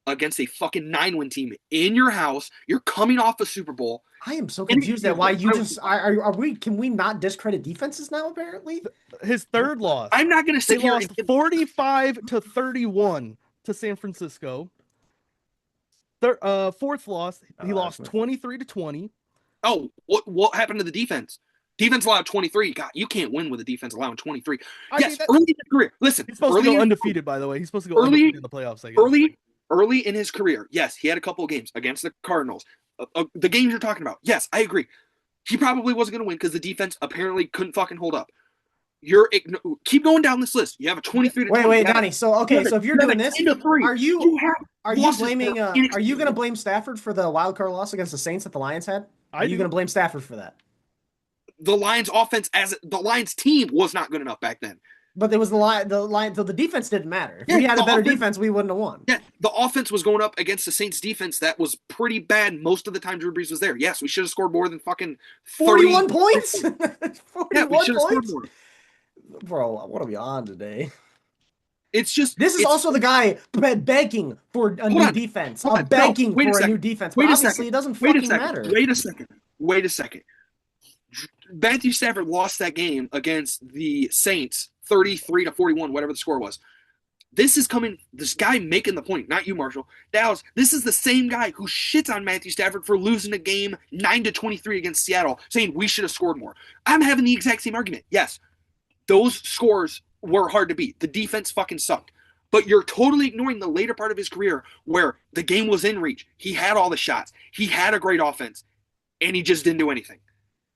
against a fucking 9-win team in your house. You're coming off a Super Bowl. I am so confused at why you just can we not discredit defenses now, apparently? His third loss. I'm not gonna sit here. Lost 45-31 to San Francisco. Fourth loss, he lost 23-20. Oh, what happened to the defense? Defense allowed 23. God, you can't win with a defense allowing 23. Early in his career. Listen, he's supposed to go undefeated, by the way. He's supposed to go undefeated in the playoffs, I guess. Early in his career, yes, he had a couple of games against the Cardinals. The games you're talking about, yes, I agree. He probably wasn't going to win because the defense apparently couldn't fucking hold up. Keep going down this list. You have a 23 to 20. Wait, Donnie. So if you're doing this, are you going to blame Stafford for the wild card loss against the Saints that the Lions had? Are you going to blame Stafford for that? The Lions offense the Lions team was not good enough back then. But it was the Lions, so the defense didn't matter. If we had a better defense, we wouldn't have won. Yeah, the offense was going up against the Saints defense that was pretty bad most of the time Drew Brees was there. Yes, we should have scored more than fucking 41 points. 41 points. Bro, what are we on today? It's just This is also the guy begging for a new defense. I'm begging for a new defense. But obviously, it doesn't fucking matter. Wait a second. Matthew Stafford lost that game against the Saints 33-41, whatever the score was. This guy making the point, not you, Marshall. Dallas, this is the same guy who shits on Matthew Stafford for losing a game 9-23 against Seattle, saying we should have scored more. I'm having the exact same argument. Yes, those scores were hard to beat. The defense fucking sucked. But you're totally ignoring the later part of his career where the game was in reach. He had all the shots. He had a great offense, and he just didn't do anything.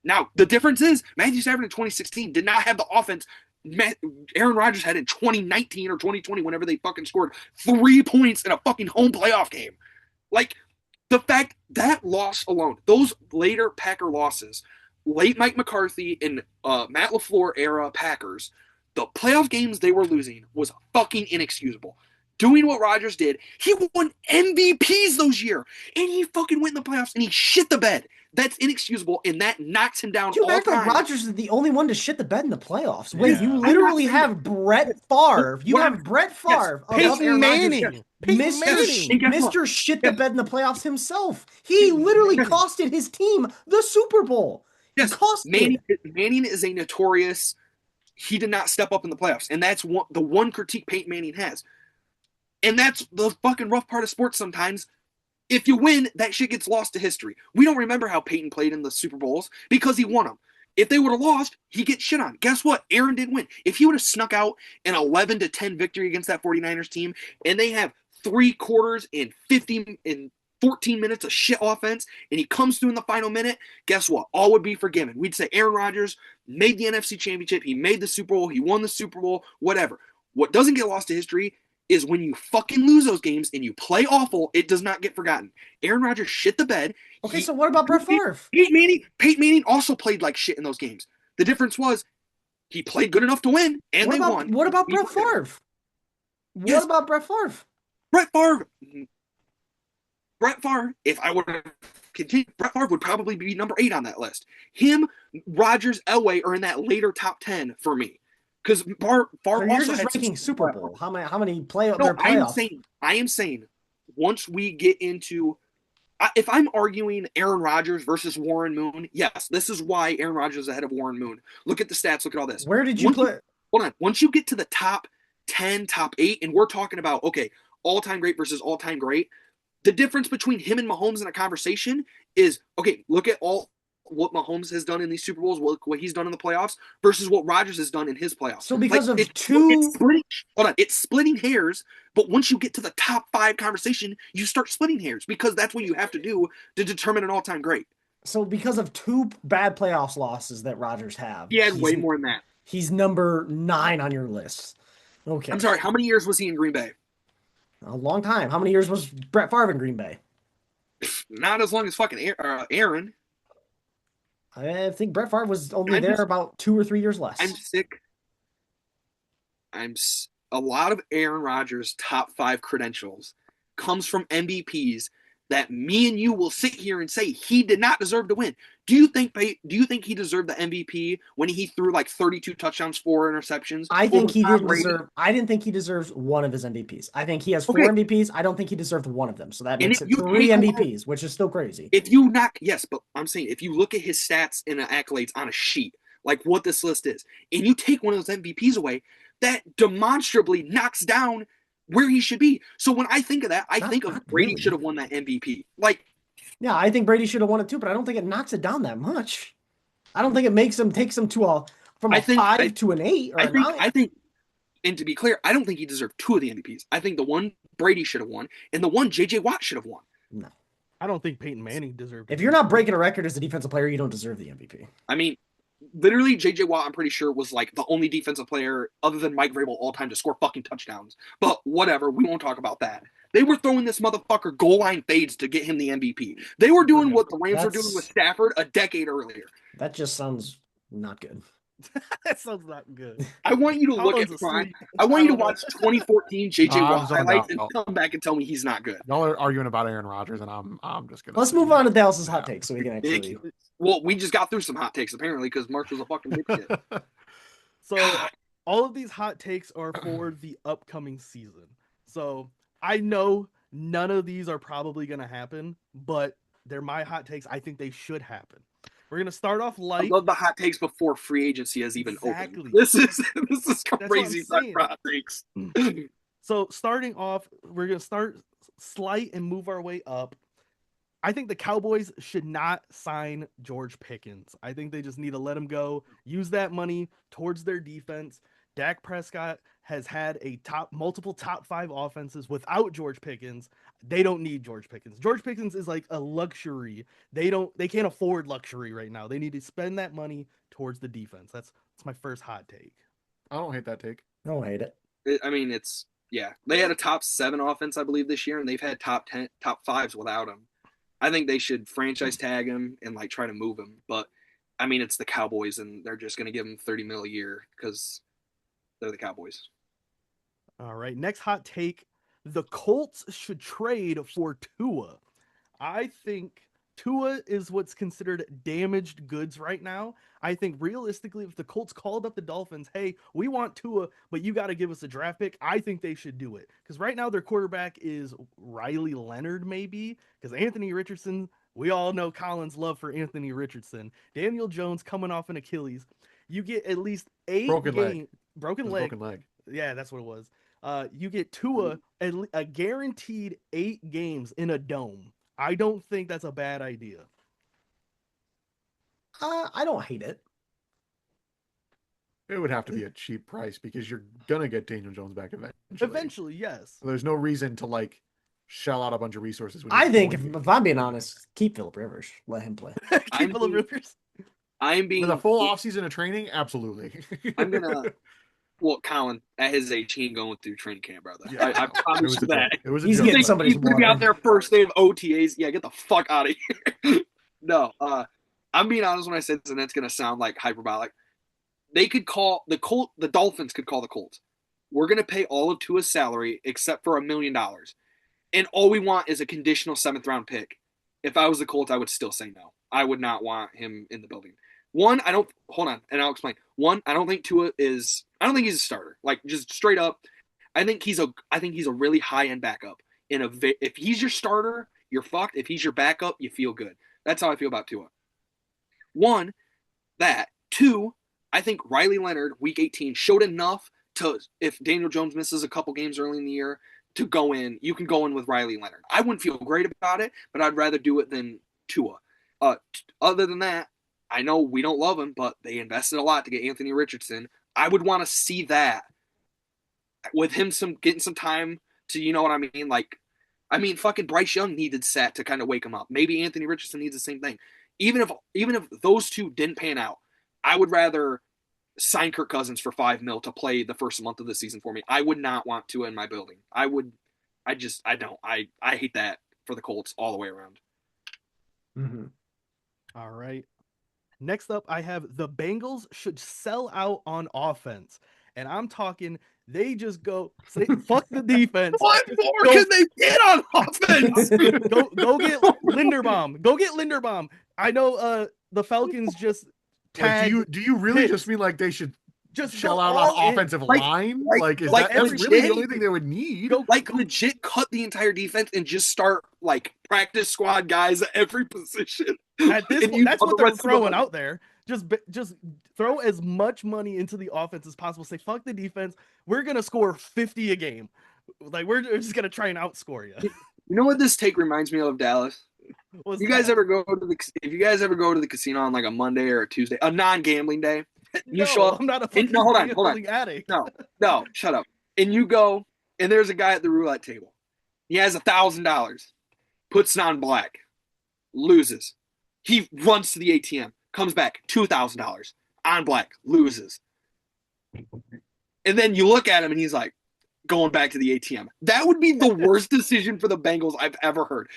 Now, the difference is Matthew Stafford in 2016 did not have the offense Aaron Rodgers had in 2019 or 2020 whenever they fucking scored 3 points in a fucking home playoff game. Like, the fact that loss alone, those later Packer losses, late Mike McCarthy and Matt LaFleur era Packers, the playoff games they were losing was fucking inexcusable. Doing what Rodgers did, he won MVPs those year, and he fucking went in the playoffs and he shit the bed. That's inexcususable, and that knocks him down all time. Rodgers is the only one to shit the bed in the playoffs. When you literally have Brett Favre. You have Brett Favre. Peyton Manning. Mr. Shit the bed in the playoffs himself. He literally costed his team the Super Bowl. Yes, Manning is a notorious, he did not step up in the playoffs, and that's the one critique Peyton Manning has. And that's the fucking rough part of sports sometimes. If you win, that shit gets lost to history. We don't remember how Peyton played in the Super Bowls because he won them. If they would have lost, he gets shit on. Guess what? Aaron didn't win. If he would have snuck out an 11-10 victory against that 49ers team, and they have 3 quarters and 14 minutes of shit offense, and he comes through in the final minute, guess what? All would be forgiven. We'd say Aaron Rodgers made the NFC Championship, he made the Super Bowl, he won the Super Bowl, whatever. What doesn't get lost to history is when you fucking lose those games and you play awful, it does not get forgotten. Aaron Rodgers shit the bed. Okay, so what about Brett Favre? Peyton Manning also played like shit in those games. The difference was he played good enough to win, and they won. What about Brett Favre? What about Brett Favre? Brett Favre, if I would have continued, Brett Favre would probably be number 8 on that list. Him, Rodgers, Elway are in that later top 10 for me. Because Favre also just ranking Super Bowl. How many playoffs? I am saying, once we get into, if I'm arguing Aaron Rodgers versus Warren Moon, yes, this is why Aaron Rodgers is ahead of Warren Moon. Look at the stats. Look at all this. Where did you put? Hold on. Once you get to the top 10, top 8, and we're talking about all-time great versus all-time great, the difference between him and Mahomes in a conversation is look at what Mahomes has done in these Super Bowls, what he's done in the playoffs versus what Rodgers has done in his playoffs. So because it's splitting hairs, but once you get to the top 5 conversation, you start splitting hairs because that's what you have to do to determine an all-time great. So because of 2 bad playoffs losses that Rodgers have, he had way more than that. He's number 9 on your list. Okay. I'm sorry, how many years was he in Green Bay? A long time. How many years was Brett Favre in Green Bay? Not as long as fucking Aaron. I think Brett Favre was only there about 2 or 3 years less. I'm sick. A lot of Aaron Rodgers' top 5 credentials comes from MVPs that me and you will sit here and say he did not deserve to win. Do you think he deserved the MVP when he threw like 32 touchdowns, 4 interceptions? I think he didn't deserve. I didn't think he deserves one of his MVPs. I think he has 4 MVPs. I don't think he deserved one of them. So that makes it 3 MVPs, which is still crazy. But I'm saying if you look at his stats and accolades on a sheet, like what this list is, and you take one of those MVPs away, that demonstrably knocks down where he should be. So when I think of that, I think of Brady should have won that MVP. Yeah, I think Brady should have won it too, but I don't think it knocks it down that much. I don't think it takes him to from a 5 to an 8 or a 9. I think, and to be clear, I don't think he deserved 2 of the MVPs. I think the one Brady should have won and the one JJ Watt should have won. No. I don't think Peyton Manning deserved it. If you're not breaking a record as a defensive player, you don't deserve the MVP. I mean, literally, JJ Watt, I'm pretty sure, was like the only defensive player other than Mike Vrabel all time to score fucking touchdowns. But whatever, we won't talk about that. They were throwing this motherfucker goal line fades to get him the MVP. They were doing what the Rams were doing with Stafford a decade earlier. That just sounds not good. That sounds not good. I want you to look at Prime. I want you to watch 2014 JJ Watt highlights and come back and tell me he's not good. Y'all are arguing about Aaron Rodgers, and I'm just gonna. Let's move on to Dallas's hot take so we can actually. Well, we just got through some hot takes apparently because Mark was a fucking dipshit. So all of these hot takes are for the upcoming season. So I know none of these are probably going to happen, but they're my hot takes. I think they should happen. We're going to start off I light. love the hot takes before free agency has even Exactly. opened. This is crazy hot takes. So starting off, we're going to start slight and move our way up. I think the Cowboys should not sign George Pickens. I think they just need to let him go, use that money towards their defense. Dak Prescott has had multiple top 5 offenses without George Pickens. They don't need George Pickens. George Pickens is like a luxury. They can't afford luxury right now. They need to spend that money towards the defense. That's my first hot take. I don't hate that take. I don't hate it. I mean, they had a top 7 offense, I believe, this year, and they've had top 5s without him. I think they should franchise tag him and like try to move him. But I mean, it's the Cowboys, and they're just going to give him $30 million a year because they're the Cowboys. All right. Next hot take. The Colts should trade for Tua. I think Tua is what's considered damaged goods right now. I think realistically, if the Colts called up the Dolphins, hey, we want Tua, but you got to give us a draft pick, I think they should do it. Because right now their quarterback is Riley Leonard, maybe. Because Anthony Richardson, we all know Colin's love for Anthony Richardson. Daniel Jones coming off an Achilles. You get at least 8 Broken leg. Yeah, that's what it was. You get Tua a guaranteed 8 games in a dome. I don't think that's a bad idea. I don't hate it. It would have to be a cheap price because you're gonna get Daniel Jones back eventually. Eventually, yes. So there's no reason to like shell out a bunch of resources. I think if I'm being honest, keep Phillip Rivers. Let him play. Keep Phillip Rivers. I'm being with a full offseason of training, absolutely. I'm gonna. Well, Colin, at his age, he ain't going through training camp, brother. Yeah, I promise you that. It was a He's joke. getting somebody's He's gonna be out there first day of OTAs. Yeah, get the fuck out of here. No, I'm being honest when I say this, and it's gonna sound like hyperbolic. They could call the Dolphins could call the Colts. We're gonna pay all of Tua's salary except for $1 million, and all we want is a conditional 7th round pick. If I was the Colts, I would still say no. I would not want him in the building. Hold on, and I'll explain. One, I don't think he's a starter. Like, just straight up, I think he's a really high-end backup. If he's your starter, you're fucked. If he's your backup, you feel good. That's how I feel about Tua. One, that. Two, I think Riley Leonard, week 18, showed enough to, if Daniel Jones misses a couple games early in the year, to go in. You can go in with Riley Leonard. I wouldn't feel great about it, but I'd rather do it than Tua. Other than that, I know we don't love him, but they invested a lot to get Anthony Richardson. I would want to see that with him getting some time to, you know what I mean? Like, I mean, fucking Bryce Young needed set to kind of wake him up. Maybe Anthony Richardson needs the same thing. Even if those two didn't pan out, I would rather sign Kirk Cousins for $5 million to play the first month of the season for me. I would not want Tua in my building. I hate that for the Colts all the way around. Mm-hmm. All right. Next up, I have the Bengals should sell out on offense. And I'm talking, they just go say, fuck the defense. What more can they get on offense? go get Linderbaum. Go get Linderbaum. I know the Falcons just tagged. Like, do you really just mean like they should just shell out on offensive line? Is that really the only thing they would need? Legit cut the entire defense and just start like practice squad guys at every position. At this point, that's what they're throwing out there. Just throw as much money into the offense as possible. Say, fuck the defense. We're going to score 50 a game. Like, we're just going to try and outscore you. You know what this take reminds me of, Dallas? If you guys ever go to the casino on like a Monday or a Tuesday, a non-gambling day, you show up. I'm not a fucking gambling addict. No, shut up. And you go, and there's a guy at the roulette table. He has $1,000, puts it on black, loses. He runs to the ATM, comes back, $2,000 on black, loses. And then you look at him and he's like, going back to the ATM. That would be the worst decision for the Bengals I've ever heard.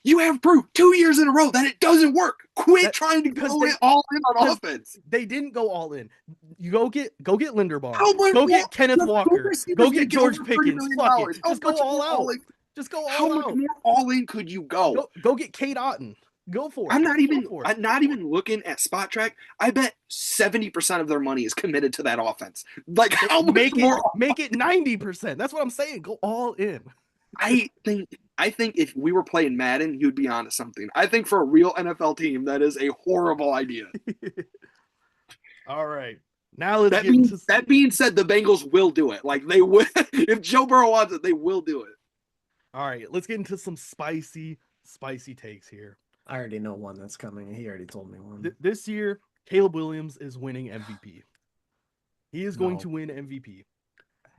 You have proof 2 years in a row that it doesn't work. Quit trying to go all in on offense. They didn't go all in. You go get Linderbaum. Go get Kenneth Walker. Go get George Pickens. Fuck it. Just go all out. Just go all out. How much more all in could you go? Go get Kate Otten. Go for it. I'm not even Go for it. I'm not even looking at Spot Track. I bet 70% of their money is committed to that offense. Like how much Make more? it 90%. That's what I'm saying. Go all in. I think if we were playing Madden, you'd be onto something. I think for a real NFL team, that is a horrible idea. All right. Now let's That get into being said, the Bengals will do it. Like they will. If Joe Burrow wants it, they will do it. All right, let's get into some spicy takes here. I already know one that's coming. He already told me one. This year, Caleb Williams is winning MVP. He is going No. to win MVP.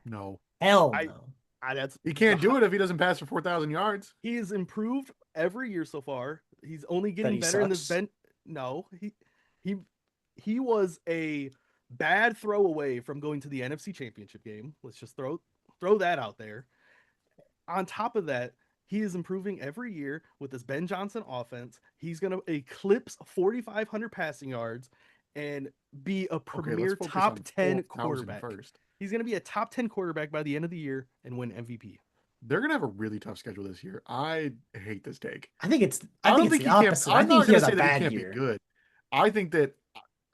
No. Hell no. He can't do it if he doesn't pass for 4,000 yards. He has improved every year so far. He's only getting he better in this sucks? bench. No, he was a bad throw away from going to the NFC Championship game. Let's just throw that out there. On top of that, he is improving every year with this Ben Johnson offense. He's going to eclipse 4,500 passing yards and be a premier top 10 quarterback. First. He's going to be a top 10 quarterback by the end of the year and win MVP. They're going to have a really tough schedule this year. I hate this take. I think it's I don't the think opposite. I'm I think not he going has to a say that he bad can't year. be good. I think that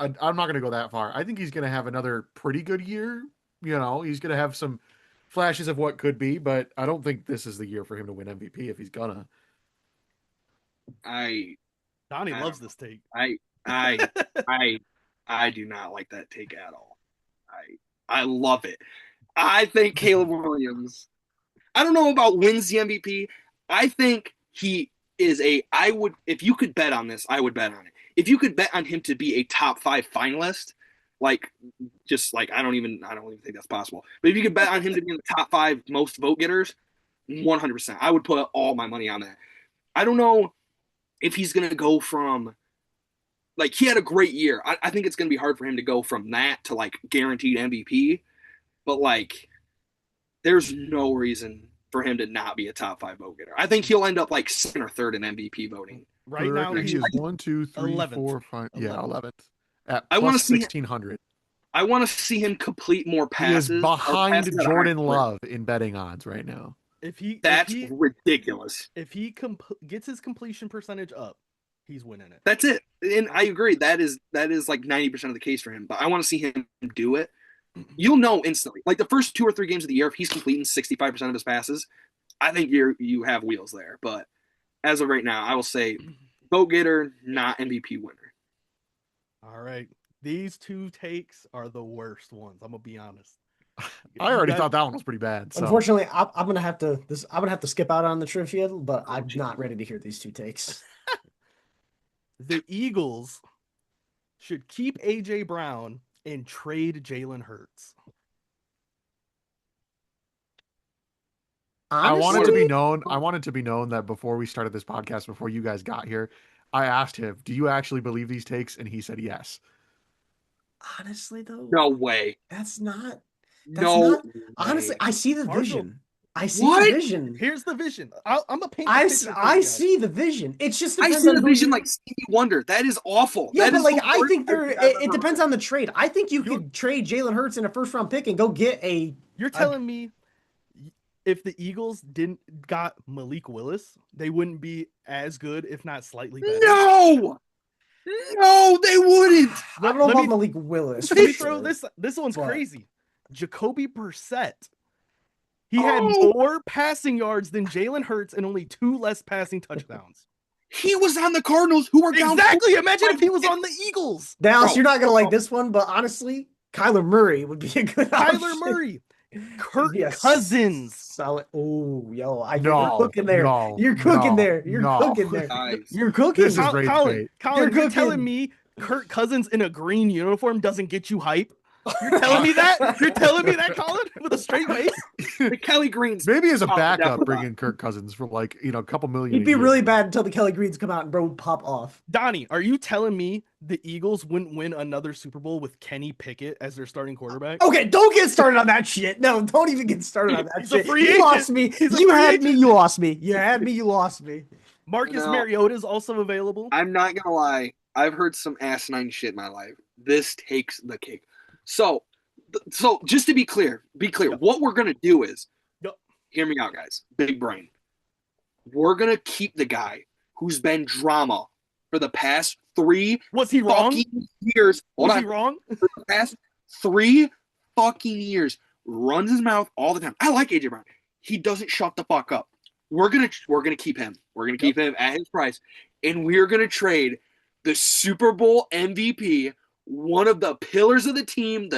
I'm not going to go that far. I think he's going to have another pretty good year. You know, he's going to have some flashes of what could be, but I don't think this is the year for him to win MVP if he's gonna. Donnie loves this take. I do not like that take at all. I love it. I think Caleb Williams, I don't know about wins the MVP. I think he is if you could bet on this, I would bet on it. If you could bet on him to be a top 5 finalist, I don't even think that's possible. But if you could bet on him to be in the top 5 most vote getters, 100%. I would put all my money on that. I don't know if he's going to go from, he had a great year. I think it's going to be hard for him to go from that to, guaranteed MVP. But, there's no reason for him to not be a top 5 vote getter. I think he'll end up, second or third in MVP voting. Right now, he is 1, 2, 3, 11th. 4, 5. Yeah, 11th. At I want to see 1,600. I want to see him complete more passes. He is behind Jordan Love in betting odds right now. That's ridiculous. If he gets his completion percentage up, he's winning it. That's it. And I agree. That is 90% of the case for him. But I want to see him do it. You'll know instantly. The first 2 or 3 games of the year, if he's completing 65% of his passes, I think you have wheels there. But as of right now, I will say vote getter, not MVP winner. All right. These 2 takes are the worst ones. I'm gonna be honest. I already thought that one was pretty bad. So. Unfortunately, I'm gonna have to skip out on the trivia, but I'm not ready to hear these 2 takes. The Eagles should keep AJ Brown and trade Jalen Hurts. Honestly, I want it to be known that before we started this podcast, before you guys got here, I asked him, "Do you actually believe these takes?" And he said yes. Honestly, though, No way. Honestly, I see the vision. I see What? the vision. Here's the vision. I'm gonna paint. I see the vision. It's just I depends see on the who vision you- like Stevie Wonder. That is awful. Yeah, That but is the I worst think idea I've ever it depends heard. on the trade. I think you could trade Jalen Hurts in a first round pick and go get a. You're telling me if the Eagles didn't got Malik Willis, they wouldn't be as good, if not slightly better. No, they wouldn't. I don't know about Malik Willis. Let me throw this. This one's What? crazy. Jacoby Brissett. He had more passing yards than Jalen Hurts and only 2 less passing touchdowns. He was on the Cardinals, who were down. Exactly. Imagine if he was on the Eagles. Dallas, you're not gonna like this one, but honestly, Kyler Murray would be a good Kyler option. Murray. Kirk Yes. Cousins. Solid. Oh, yo, No, you're cooking there. no, You're cooking no, there. You're no. cooking there. Nice. You're cooking. This is great Colin, debate. you're telling me Kirk Cousins in a green uniform doesn't get you hype? You're telling me that? You're telling me that, Colin? With a straight face? The Kelly Greens. Maybe as a Oh, backup, definitely bring not. in Kirk Cousins for a couple million. He'd a be year. really bad until the Kelly Greens come out and bro would pop off. Donnie, are you telling me the Eagles wouldn't win another Super Bowl with Kenny Pickett as their starting quarterback? Okay, don't get started on that shit. No, don't even get started on that He's a shit. free You agent. lost me. He's a You free had me. agent. You lost me. You had me. You lost me. Marcus No. Mariota is also available. I'm not gonna lie. I've heard some asinine shit in my life. This takes the cake. So just to be clear. Yep. What we're gonna do is, Yep. hear me out, guys. Big brain. We're gonna keep the guy who's been drama for the past 3 Was he wrong? fucking years. Was he wrong? For the past 3 fucking years, runs his mouth all the time. I like AJ Brown. He doesn't shut the fuck up. We're gonna keep him. We're gonna keep him at his price, and we're gonna trade the Super Bowl MVP, one of the pillars of the team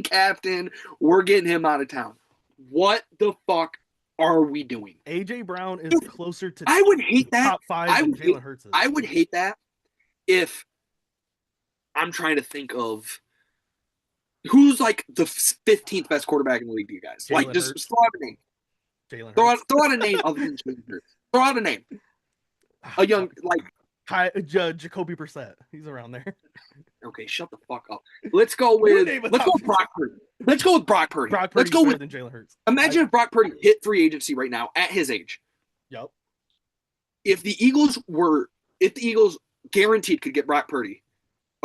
captain. We're getting him out of town. What the fuck are we doing? AJ Brown is closer to I would hate that. top 5 than Jalen Hurts is. I would hate that if I'm trying to think of who's like the 15th best quarterback in the league to you guys. Jalen Like, just Hurts. throw out a name. Jalen Throw Hurts. out a name other than Jalen Hurts. Throw out a name. A young, like, Jacoby Brissett. He's around there. okay, shut the fuck up. Let's go with Brock Purdy. Let's go with Brock Purdy. Brock Let's Purdy's go better with than Jalen Hurts. Imagine if Brock Purdy hit free agency right now at his age. Yep. If the Eagles guaranteed could get Brock Purdy,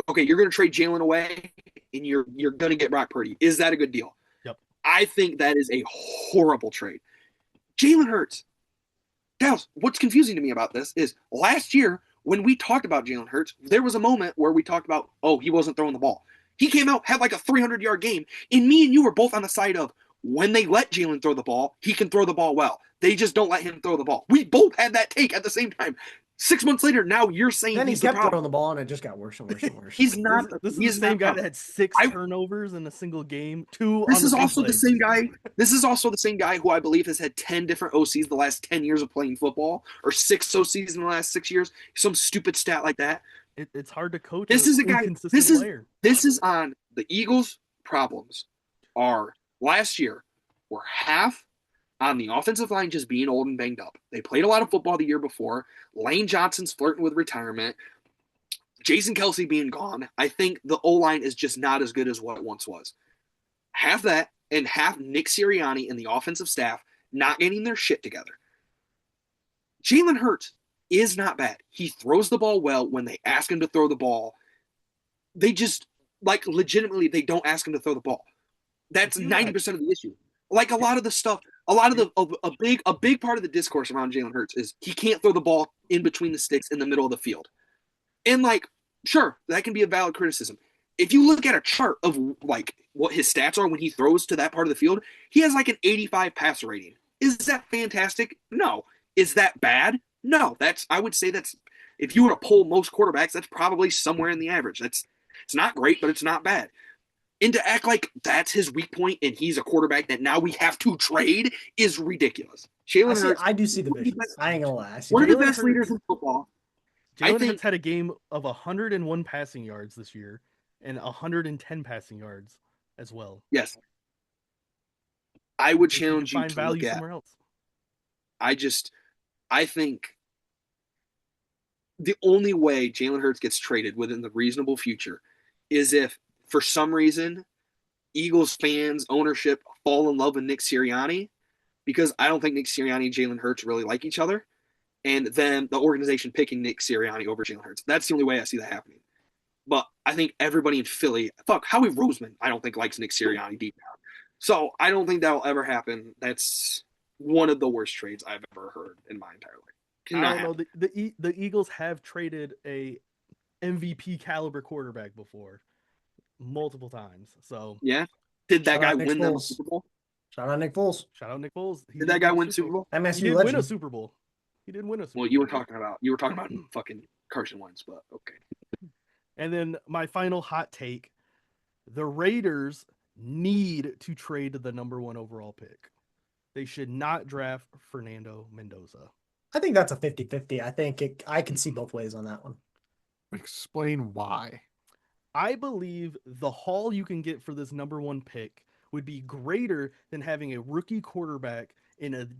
okay, you're going to trade Jalen away, and you're going to get Brock Purdy. Is that a good deal? Yep. I think that is a horrible trade. Jalen Hurts. Dallas, what's confusing to me about this is last year when we talked about Jalen Hurts, there was a moment where we talked about, oh, he wasn't throwing the ball. He came out, had like a 300-yard game, and me and you were both on the side of when they let Jalen throw the ball, he can throw the ball well. They just don't let him throw the ball. We both had that take at the same time. 6 months later, now you're saying then he he's kept the problem. throwing the ball, and it just got worse and worse and worse. He's not. This is he's the same guy not, that had 6 turnovers in a single game. 2. This on is the also the legs. same guy. This is also the same guy who I believe has had 10 different OCs the last 10 years of playing football, or 6 OCs in the last 6 years. Some stupid stat like that. It's hard to coach. This is a guy. Player. This is on the Eagles' problems. Are last year were half on the offensive line just being old and banged up. They played a lot of football the year before. Lane Johnson's flirting with retirement. Jason Kelce being gone. I think the O-line is just not as good as what it once was. Half that, and half Nick Sirianni and the offensive staff not getting their shit together. Jalen Hurts is not bad. He throws the ball well when they ask him to throw the ball. They just, like, legitimately, they don't ask him to throw the ball. That's 90% of the issue. Like, a lot of the stuff, a big part of the discourse around Jalen Hurts is he can't throw the ball in between the sticks in the middle of the field. And, like, sure, that can be a valid criticism. If you look at a chart of, like, what his stats are when he throws to that part of the field, he has, like, an 85 passer rating. Is that fantastic? No. Is that bad? No. I would say that's, if you were to poll most quarterbacks, that's probably somewhere in the average. It's not great, but it's not bad. And to act like that's his weak point and he's a quarterback that now we have to trade is ridiculous. Jalen Hurts. I do see the vision. I ain't gonna lie. One of the best leaders in football. Jalen Hurts had a game of 101 passing yards this year and 110 passing yards as well. Yes. I would challenge you find to value look at. somewhere else. I think the only way Jalen Hurts gets traded within the reasonable future is if, for some reason, Eagles fans, ownership fall in love with Nick Sirianni, because I don't think Nick Sirianni and Jalen Hurts really like each other, and then the organization picking Nick Sirianni over Jalen Hurts. That's the only way I see that happening. But I think everybody in Philly, Howie Roseman, I don't think likes Nick Sirianni deep down. So I don't think that'll ever happen. That's one of the worst trades I've ever heard in my entire life. I don't know. The Eagles have traded a MVP caliber quarterback before, multiple times. So yeah, did that guy win the Super Bowl? Shout out Nick Foles. Shout out Nick Foles. Did that guy win Super Bowl? MSU he did legend. win a Super Bowl. He did win a Super Bowl. Well, you were talking about fucking Carson Wentz, but okay. And then my final hot take: the Raiders need to trade the number 1 overall pick. They should not draft Fernando Mendoza. I think that's a 50-50. I can see both ways on that one. Explain why. I believe the haul you can get for this number 1 pick would be greater than having a rookie quarterback in an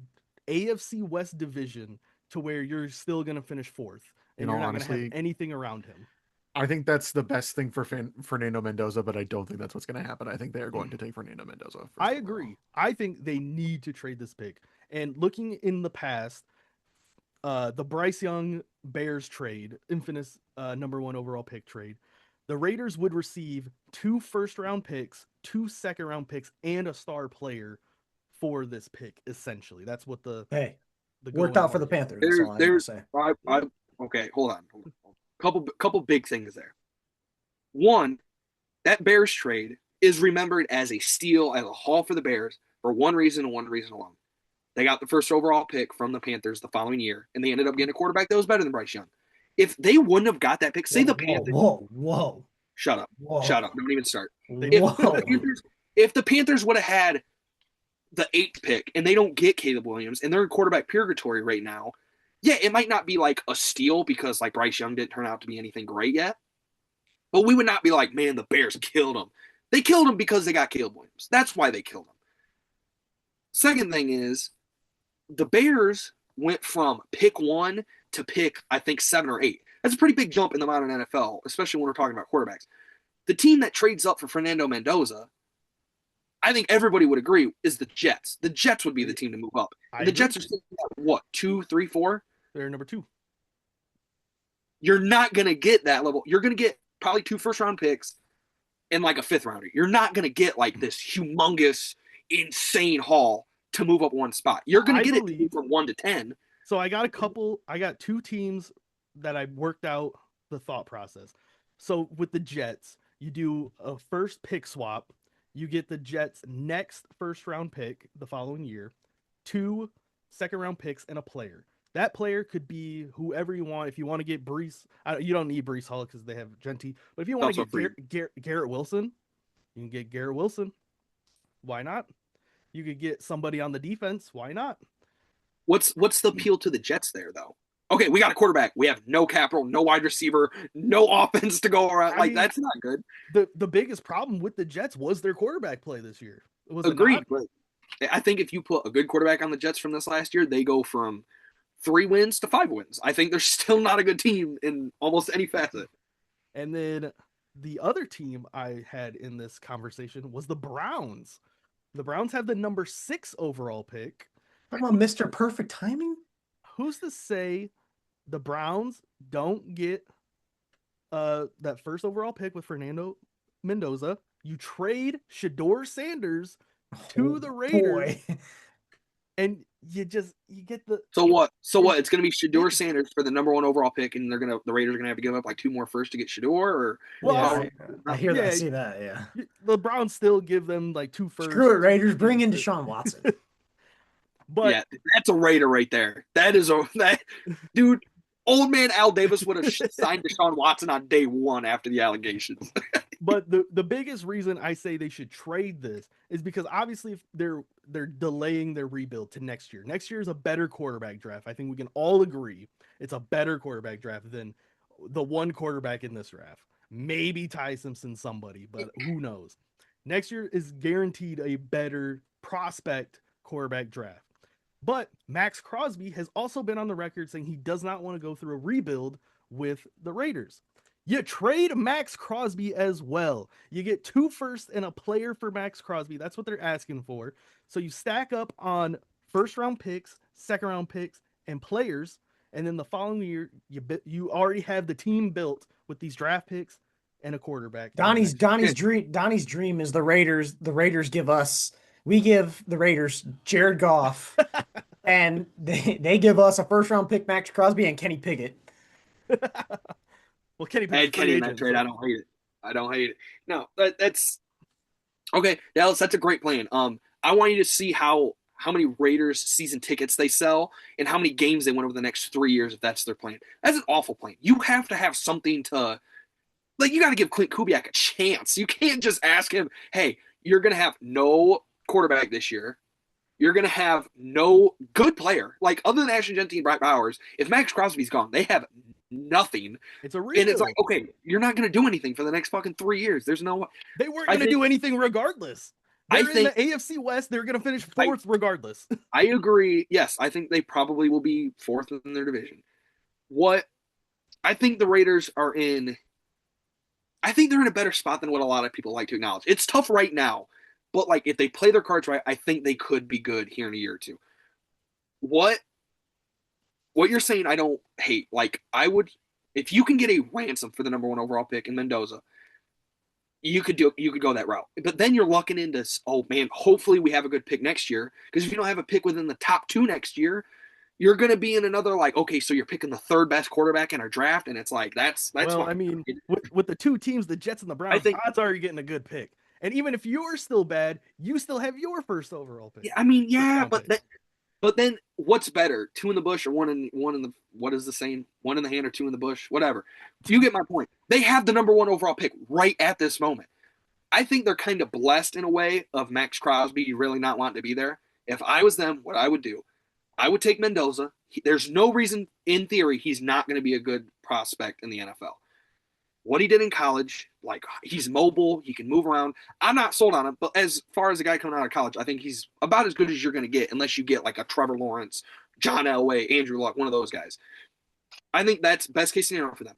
AFC West division to where you're still going to finish 4th and you're not going to have anything around him. I think that's the best thing for Fernando Mendoza, but I don't think that's what's going to happen. I think they are going to take Fernando Mendoza. I agree. I think they need to trade this pick. And looking in the past, the Bryce Young Bears trade, infamous number 1 overall pick trade, the Raiders would receive 2 first-round picks, 2 second-round picks, and a star player for this pick. Essentially, that's what the worked out for the Panthers. That's all I have to say. Okay, hold on. Couple big things there. One, that Bears trade is remembered as a steal, as a haul for the Bears for one reason and one reason alone. They got the first overall pick from the Panthers the following year, and they ended up getting a quarterback that was better than Bryce Young. If they wouldn't have got that pick, say the Panthers. Whoa. Shut up. Whoa. Shut up. Don't even start. Whoa. If the Panthers would have had the 8th pick and they don't get Caleb Williams and they're in quarterback purgatory right now, yeah, it might not be like a steal because like Bryce Young didn't turn out to be anything great yet. But we would not be like, man, the Bears killed him. They killed him because they got Caleb Williams. That's why they killed him. Second thing is, the Bears went from pick 1 to pick, I think, 7 or 8. That's a pretty big jump in the modern NFL, especially when we're talking about quarterbacks. The team that trades up for Fernando Mendoza, I think everybody would agree, is the Jets. The Jets would be the team to move up. And the Jets are still at what, 2, 3, 4? They're number 2. You're not going to get that level. You're going to get probably 2 first-round picks and like a 5th rounder. You're not going to get like this humongous, insane haul to move up one spot. You're going to get it from 1 to 10. So I got 2 teams that I worked out the thought process. So with the Jets, you do a first pick swap. You get the Jets' next first round pick the following year, 2 second-round picks, and a player. That player could be whoever you want. If you want to get Breece, you don't need Breece Hall because they have Genty. But if you want to get Garrett Wilson, you can get Garrett Wilson. Why not? You could get somebody on the defense. Why not? What's the appeal to the Jets there, though? Okay, we got a quarterback. We have no capital, no wide receiver, no offense to go around. That's not good. The biggest problem with the Jets was their quarterback play this year. Agreed. But I think if you put a good quarterback on the Jets from this last year, they go from 3 wins to 5 wins. I think they're still not a good team in almost any facet. And then the other team I had in this conversation was the Browns. The Browns have the number 6 overall pick. Talking about Mr. Perfect Timing? Who's to say the Browns don't get that first overall pick with Fernando Mendoza? You trade Shedeur Sanders to the Raiders, and you get the. So what? It's going to be Shedeur Sanders for the number 1 overall pick, and the Raiders are going to have to give up like 2 more first to get Shedeur. Or I hear that. I see that. Yeah. The Browns still give them like 2 first. Screw it, Raiders. Bring in Deshaun Watson. But yeah, that's a Raider right there. That is dude. Old man Al Davis would have signed Deshaun Watson on day 1 after the allegations. But the biggest reason I say they should trade this is because obviously they're delaying their rebuild to next year. Next year is a better quarterback draft. I think we can all agree it's a better quarterback draft than the one quarterback in this draft. Maybe Ty Simpson, somebody, but who knows? Next year is guaranteed a better prospect quarterback draft. But Max Crosby has also been on the record saying he does not want to go through a rebuild with the Raiders. You trade Max Crosby as well. You get 2 firsts and a player for Max Crosby. That's what they're asking for. So you stack up on first-round picks, second-round picks, and players. And then the following year, you already have the team built with these draft picks and a quarterback. Donnie's dream is the Raiders. The Raiders we give the Raiders Jared Goff, and they give us a first-round pick, Max Crosby, and Kenny Pickett. Well, Kenny Pickett in that trade. I don't hate it. No, that's okay. Dallas, that's a great plan. I want you to see how many Raiders season tickets they sell and how many games they win over the next 3 years if that's their plan. That's an awful plan. You have to have something to you got to give Clint Kubiak a chance. You can't just ask him, hey, you're going to have no quarterback this year. You're going to have no good player. Like, other than Ashton Genty and Bright Bowers, if Max Crosby's gone, they have nothing. It's a rebuild. And it's like, okay, you're not going to do anything for the next fucking 3 years. There's no... They weren't going to do anything regardless. In the AFC West, they're going to finish 4th regardless. I agree. Yes, I think they probably will be 4th in their division. I think the Raiders are in... I think they're in a better spot than what a lot of people like to acknowledge. It's tough right now. But, like, if they play their cards right, I think they could be good here in a year or two. What you're saying, I don't hate. Like, if you can get a ransom for the number 1 overall pick in Mendoza, you could go that route. But then you're lucking into, oh, man, hopefully we have a good pick next year. Because if you don't have a pick within the top 2 next year, you're going to be in another like, okay, so you're picking the third best quarterback in our draft, and it's like that's well, I fine. mean, with the two teams, the Jets and the Browns, think odds are you're getting a good pick. And even if you're still bad, you still have your first overall pick. yeah, I mean, yeah, First round pick. but then what's better, 2 in the bush or one in the what is the same, 1 in the hand or 2 in the bush, whatever. You get my point. They have the number 1 overall pick right at this moment. I think they're kind of blessed in a way of Max Crosby really not wanting to be there. If I was them, what I would do, I would take Mendoza. There's no reason, in theory, he's not going to be a good prospect in the NFL. What he did in college, like he's mobile, he can move around. I'm not sold on him, but as far as a guy coming out of college, I think he's about as good as you're going to get, unless you get like a Trevor Lawrence, John Elway, Andrew Luck, one of those guys. I think that's best case scenario for them.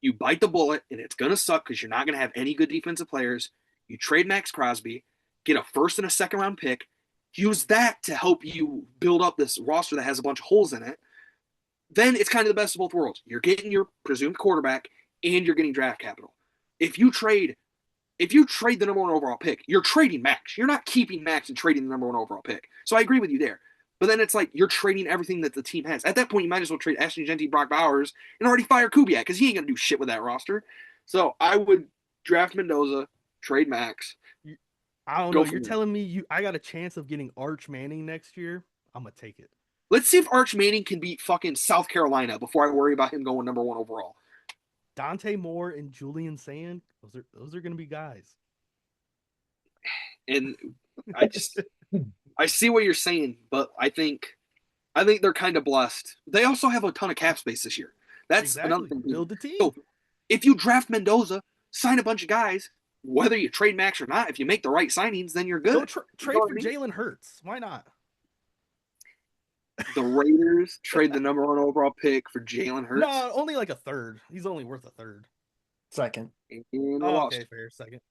You bite the bullet, and it's going to suck because you're not going to have any good defensive players. You trade Max Crosby, get a first and a second round pick, use that to help you build up this roster that has a bunch of holes in it. Then it's kind of the best of both worlds. You're getting your presumed quarterback, and you're getting draft capital. If you trade the number 1 overall pick, you're trading Max. You're not keeping Max and trading the number 1 overall pick. So I agree with you there. But then it's like you're trading everything that the team has. At that point, you might as well trade Ashton Genty, Brock Bowers, and already fire Kubiak because he ain't going to do shit with that roster. So I would draft Mendoza, trade Max. I don't know. You're telling me I got a chance of getting Arch Manning next year? I'm going to take it. Let's see if Arch Manning can beat fucking South Carolina before I worry about him going number 1 overall. Dante Moore and Julian Sand, those are going to be guys. And I see what you're saying, but I think they're kind of blessed. They also have a ton of cap space this year. That's another thing. Build the team. So if you draft Mendoza, sign a bunch of guys, whether you trade Max or not, if you make the right signings, then you're good. Go trade for Jalen Hurts. Why not? The Raiders trade the number 1 overall pick for Jalen Hurts? No, only like a third. He's only worth a third. Second. Okay, fair. Second.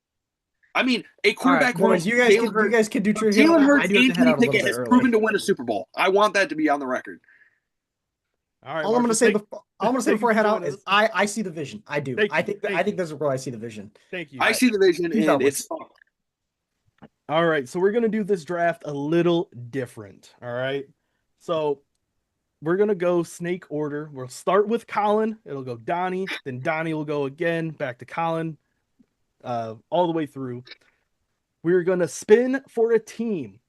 I mean, a quarterback. Right, boys, you guys can do true. Jalen Hurts and Kenny Pickett has proven to win a Super Bowl. I want that to be on the record. All right. All I'm going to say before I head out is I see the vision. I do. I think this is where I see the vision. Thank you. I see the vision, and it's. All right, so we're going to do this draft a little different. All right. So we're going to go snake order. We'll start with Colin. It'll go Donnie. Then Donnie will go again, back to Colin, all the way through. We're going to spin for a team.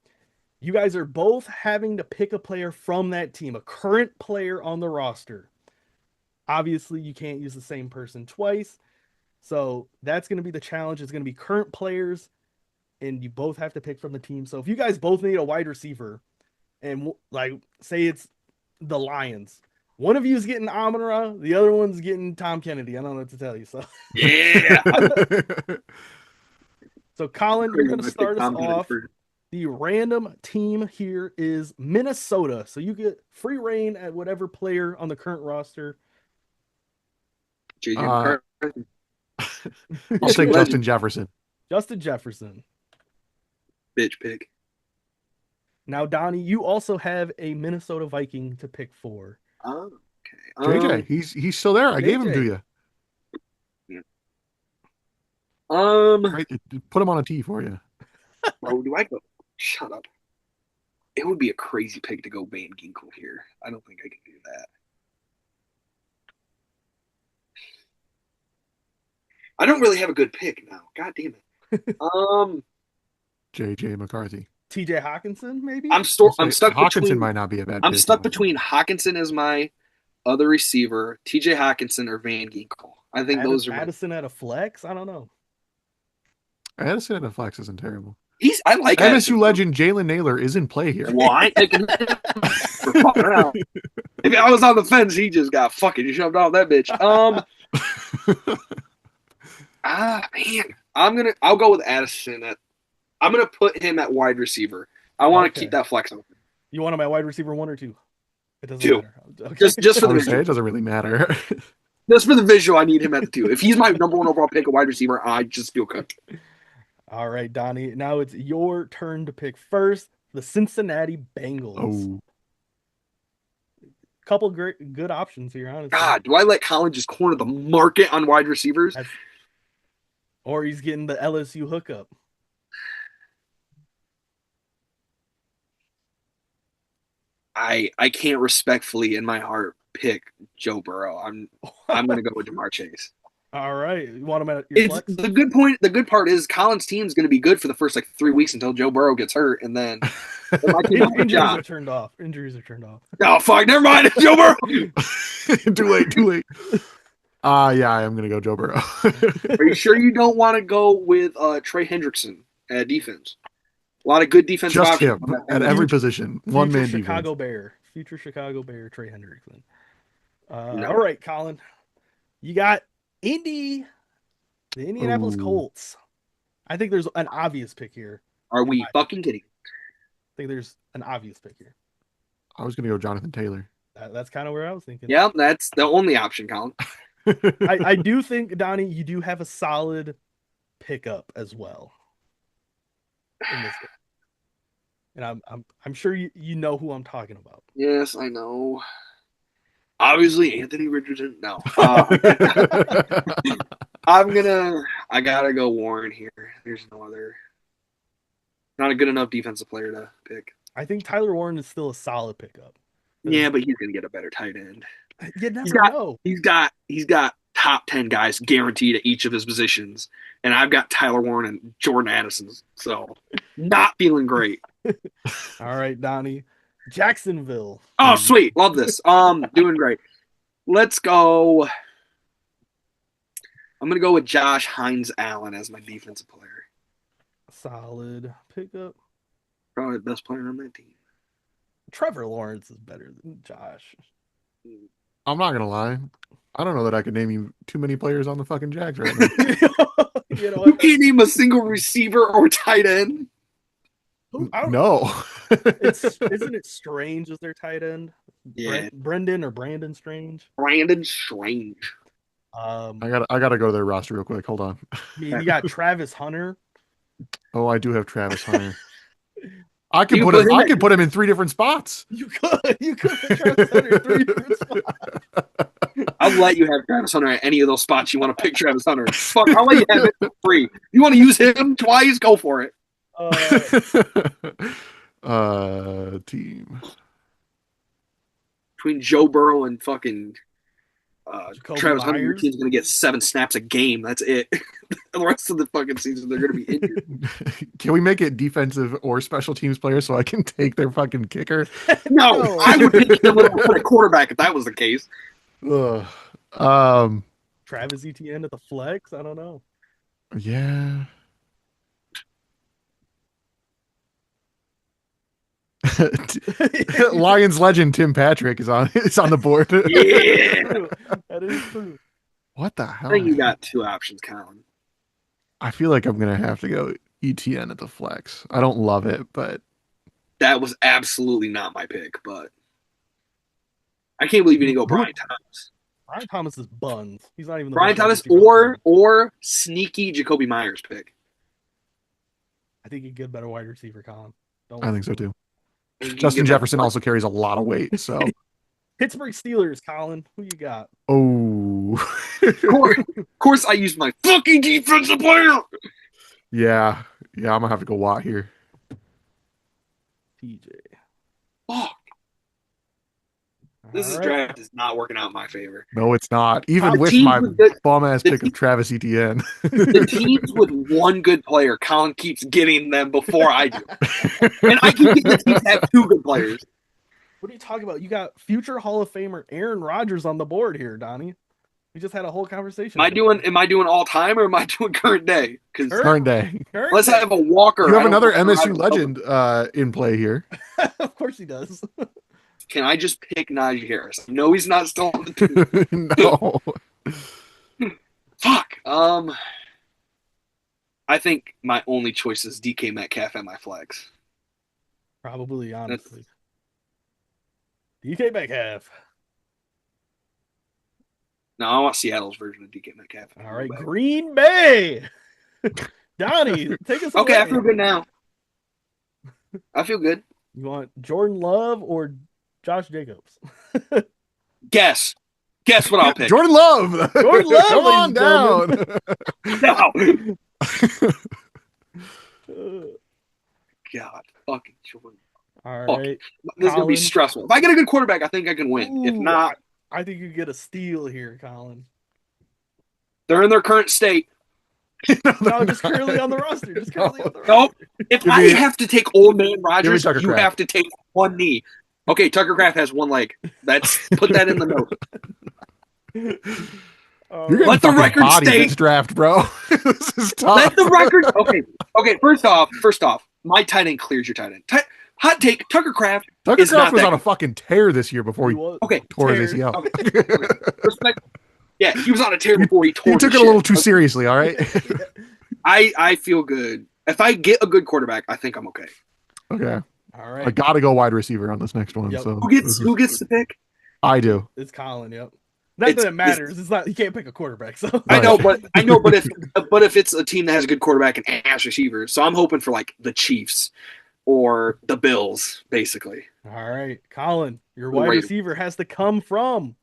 You guys are both having to pick a player from that team, a current player on the roster. Obviously, you can't use the same person twice. So that's going to be the challenge. It's going to be current players, and you both have to pick from the team. So if you guys both need a wide receiver, and like say it's the Lions, one of you is getting Amon-Ra, the other one's getting Tom Kennedy. I don't know what to tell you. So yeah. So Colin, you're going to start us off. The random team here is Minnesota. So you get free reign at whatever player on the current roster. I'll take Justin Jefferson. Justin Jefferson. Bitch pig. Now, Donnie, you also have a Minnesota Viking to pick for. Oh, okay. JJ, he's still there. I gave him to you. Yeah. Right, put him on a tee for you. Bro, do I go? Shut up. It would be a crazy pick to go Van Ginkel here. I don't think I can do that. I don't really have a good pick now. God damn it. JJ McCarthy. TJ Hawkinson, maybe? I'm stuck Hawkinson between, might not be a bad I'm pick. stuck between Hawkinson as my other receiver, TJ Hawkinson or Van Ginkel. I think those are Addison at a flex? I don't know. Addison at a flex isn't terrible. I like MSU legend Jalen Naylor is in play here. Well, I ain't taking him for fucking around. If I was on the fence, he just got fucking shoved off that bitch. Man, I'll go with Addison. I'm gonna put him at wide receiver. I want to keep that flex open. You want him at wide receiver 1 or 2? It doesn't 2. matter. Okay. Just for the visual. It doesn't really matter. Just for the visual, I need him at the 2. If he's my number 1 overall pick, a wide receiver, I just feel good. All right, Donnie. Now it's your turn to pick first. The Cincinnati Bengals. Oh. Couple good options here, honestly. God, do I let Colin just corner the market on wide receivers? Or he's getting the LSU hookup. I can't respectfully in my heart pick Joe Burrow. I'm gonna go with Jamar Chase. All right, you want him at your It's flex? the good point. The good part is Collins' team's gonna be good for the first like 3 weeks until Joe Burrow gets hurt, and then my team has a Injuries job. are turned off. Injuries are turned off. Oh fuck, never mind. Joe Burrow. Too late. Yeah, I am gonna go Joe Burrow. Are you sure you don't want to go with Trey Hendrickson at defense? A lot of good defensive Just options him at every position. One man defense. Future Chicago Bear, Trey Hendrickson. No. All right, Colin. You got the Indianapolis Colts. I think there's an obvious pick here. Are we fucking kidding? I think there's an obvious pick here. I was gonna go Jonathan Taylor. That's kind of where I was thinking. Yeah, that's the only option, Colin. I do think, Donnie, you do have a solid pickup as well in this game. And I'm sure you know who I'm talking about. Yes, I know. Obviously, Anthony Richardson. No. I gotta go Warren here. There's no other. Not a good enough defensive player to pick. I think Tyler Warren is still a solid pickup. Yeah, but he's gonna get a better tight end. You never know. He's got top 10 guys guaranteed at each of his positions, and I've got Tyler Warren and Jordan Addison. So, not feeling great. All right, Donnie. Jacksonville. Oh, sweet. Love this. Doing great. Let's go. I'm gonna go with Josh Hines Allen as my defensive player. Solid pickup. Probably the best player on that team. Trevor Lawrence is better than Josh. I'm not gonna lie. I don't know that I could name you too many players on the fucking Jags right now. You can't name a single receiver or tight end. No. Isn't it Strange as their tight end? Yeah. Brandon Strange. Brandon Strange. I gotta go to their roster real quick. Hold on. You got Travis Hunter. Oh, I do have Travis Hunter. I can put him in 3 different spots. You could put Travis Hunter in 3 different spots. I'll let you have Travis Hunter at any of those spots you want to pick Travis Hunter. Fuck, I'll let you have it for free. You want to use him twice? Go for it. Team. Between Joe Burrow and fucking Travis Hunter, your Myers? team's going to get 7 snaps a game. That's it. The rest of the fucking season, they're going to be injured. Can we make it defensive or special teams players so I can take their fucking kicker? No, I would pick him with a quarterback if that was the case. Travis Etienne at the flex? I don't know. Yeah. Lions legend Tim Patrick is on the board. Yeah. That is true. What the I hell? think you got 2 options, Colin. I feel like I'm gonna have to go ETN at the flex. I don't love it, but That was absolutely not my pick, but I can't believe you didn't go Brian Thomas. Brian Thomas is buns. He's not even the Brian best Thomas receiver. or sneaky Jacoby Myers pick. I think he'd get a better wide receiver, Colin. I think so too. Justin Jefferson also carries a lot of weight, so Pittsburgh Steelers, Colin. Who you got? oh Of course I used my fucking defensive player. yeah, I'm gonna have to go Watt here. TJ. Fuck. This draft is not working out in my favor. No, it's not. Even The with teams my with good- bomb ass pick of Travis Etienne. The teams with one good player, Colin keeps getting them before I do. And I keep getting the teams that have 2 good players. What are you talking about? You got future Hall of Famer Aaron Rodgers on the board here, Donnie. We just had a whole conversation. Am I doing all time or am I doing current day? Because Current day. let's have a Walker. You have I don't another know if MSU legend in play here. Of course he does. Can I just pick Najee Harris? No, he's not still on the team. No. Fuck. I think my only choice is DK Metcalf at my flex. Probably, honestly. DK Metcalf. No, I want Seattle's version of DK Metcalf. All right, Green Bay. Donnie, take us Okay, away. I feel good now. I feel good. You want Jordan Love or Josh Jacobs? Guess what I'll pick. Jordan Love. Jordan Love, Come on ladies down. No. God, fucking Jordan. All Fuck. right. This is gonna be Colin. stressful. If I get a good quarterback, I think I can win. If Ooh, not, I think you get a steal here, Colin. they're in their current state. No, just currently on the roster. Just currently on the roster. Nope. If I have to take old man Rodgers, Tucker you Kraft. have to take one knee. Okay, Tucker Kraft has one leg. Put that in the note. You're getting Let the fucking record bodied state. this draft, bro. This is tough. Let the record. Okay. First off, my tight end clears your tight end. Hot take: Tucker Kraft. Tucker is Kraft not was that on a good. fucking tear this year before he Okay, tore his ACL. Okay. Respect. Yeah, he was on a tear before he tore. He took it a little too seriously. All right. I feel good. If I get a good quarterback, I think I'm okay. Okay. All right. I gotta go wide receiver on this next one. Yep. So Who gets the pick? I do. It's Colin. Yep. Not that it matters. It's not. You can't pick a quarterback. So I know, but if it's a team that has a good quarterback and ass receivers, so I'm hoping for like the Chiefs or the Bills, basically. All right, Colin, your wide receiver has to come from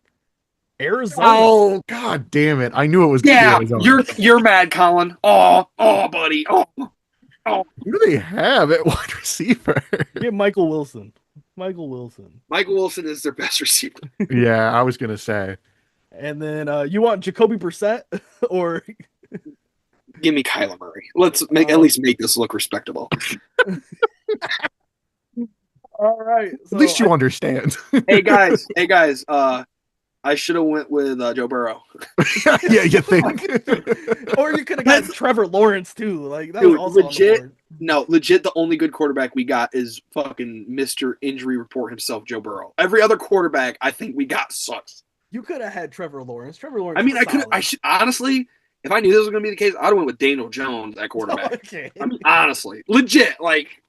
Arizona. Oh, god damn it! I knew it was. Yeah, you're mad, Colin. Oh, buddy. Oh. Who do they have at wide receiver? Get Michael Wilson. Michael Wilson is their best receiver. Yeah, I was gonna say. And then you want Jacoby Brissett or give me Kyler Murray. Let's at least make this look respectable. All right. So at least you understand. Hey guys. I should have went with Joe Burrow. Yeah, you think? Or you could have gotten Trevor Lawrence too. Like that was also legit. On the board. No, legit. The only good quarterback we got is fucking Mr. Injury Report himself, Joe Burrow. Every other quarterback I think we got sucks. You could have had Trevor Lawrence. I mean, I should honestly. If I knew this was going to be the case, I'd have went with Daniel Jones at quarterback. Okay. I mean, honestly, legit. Like,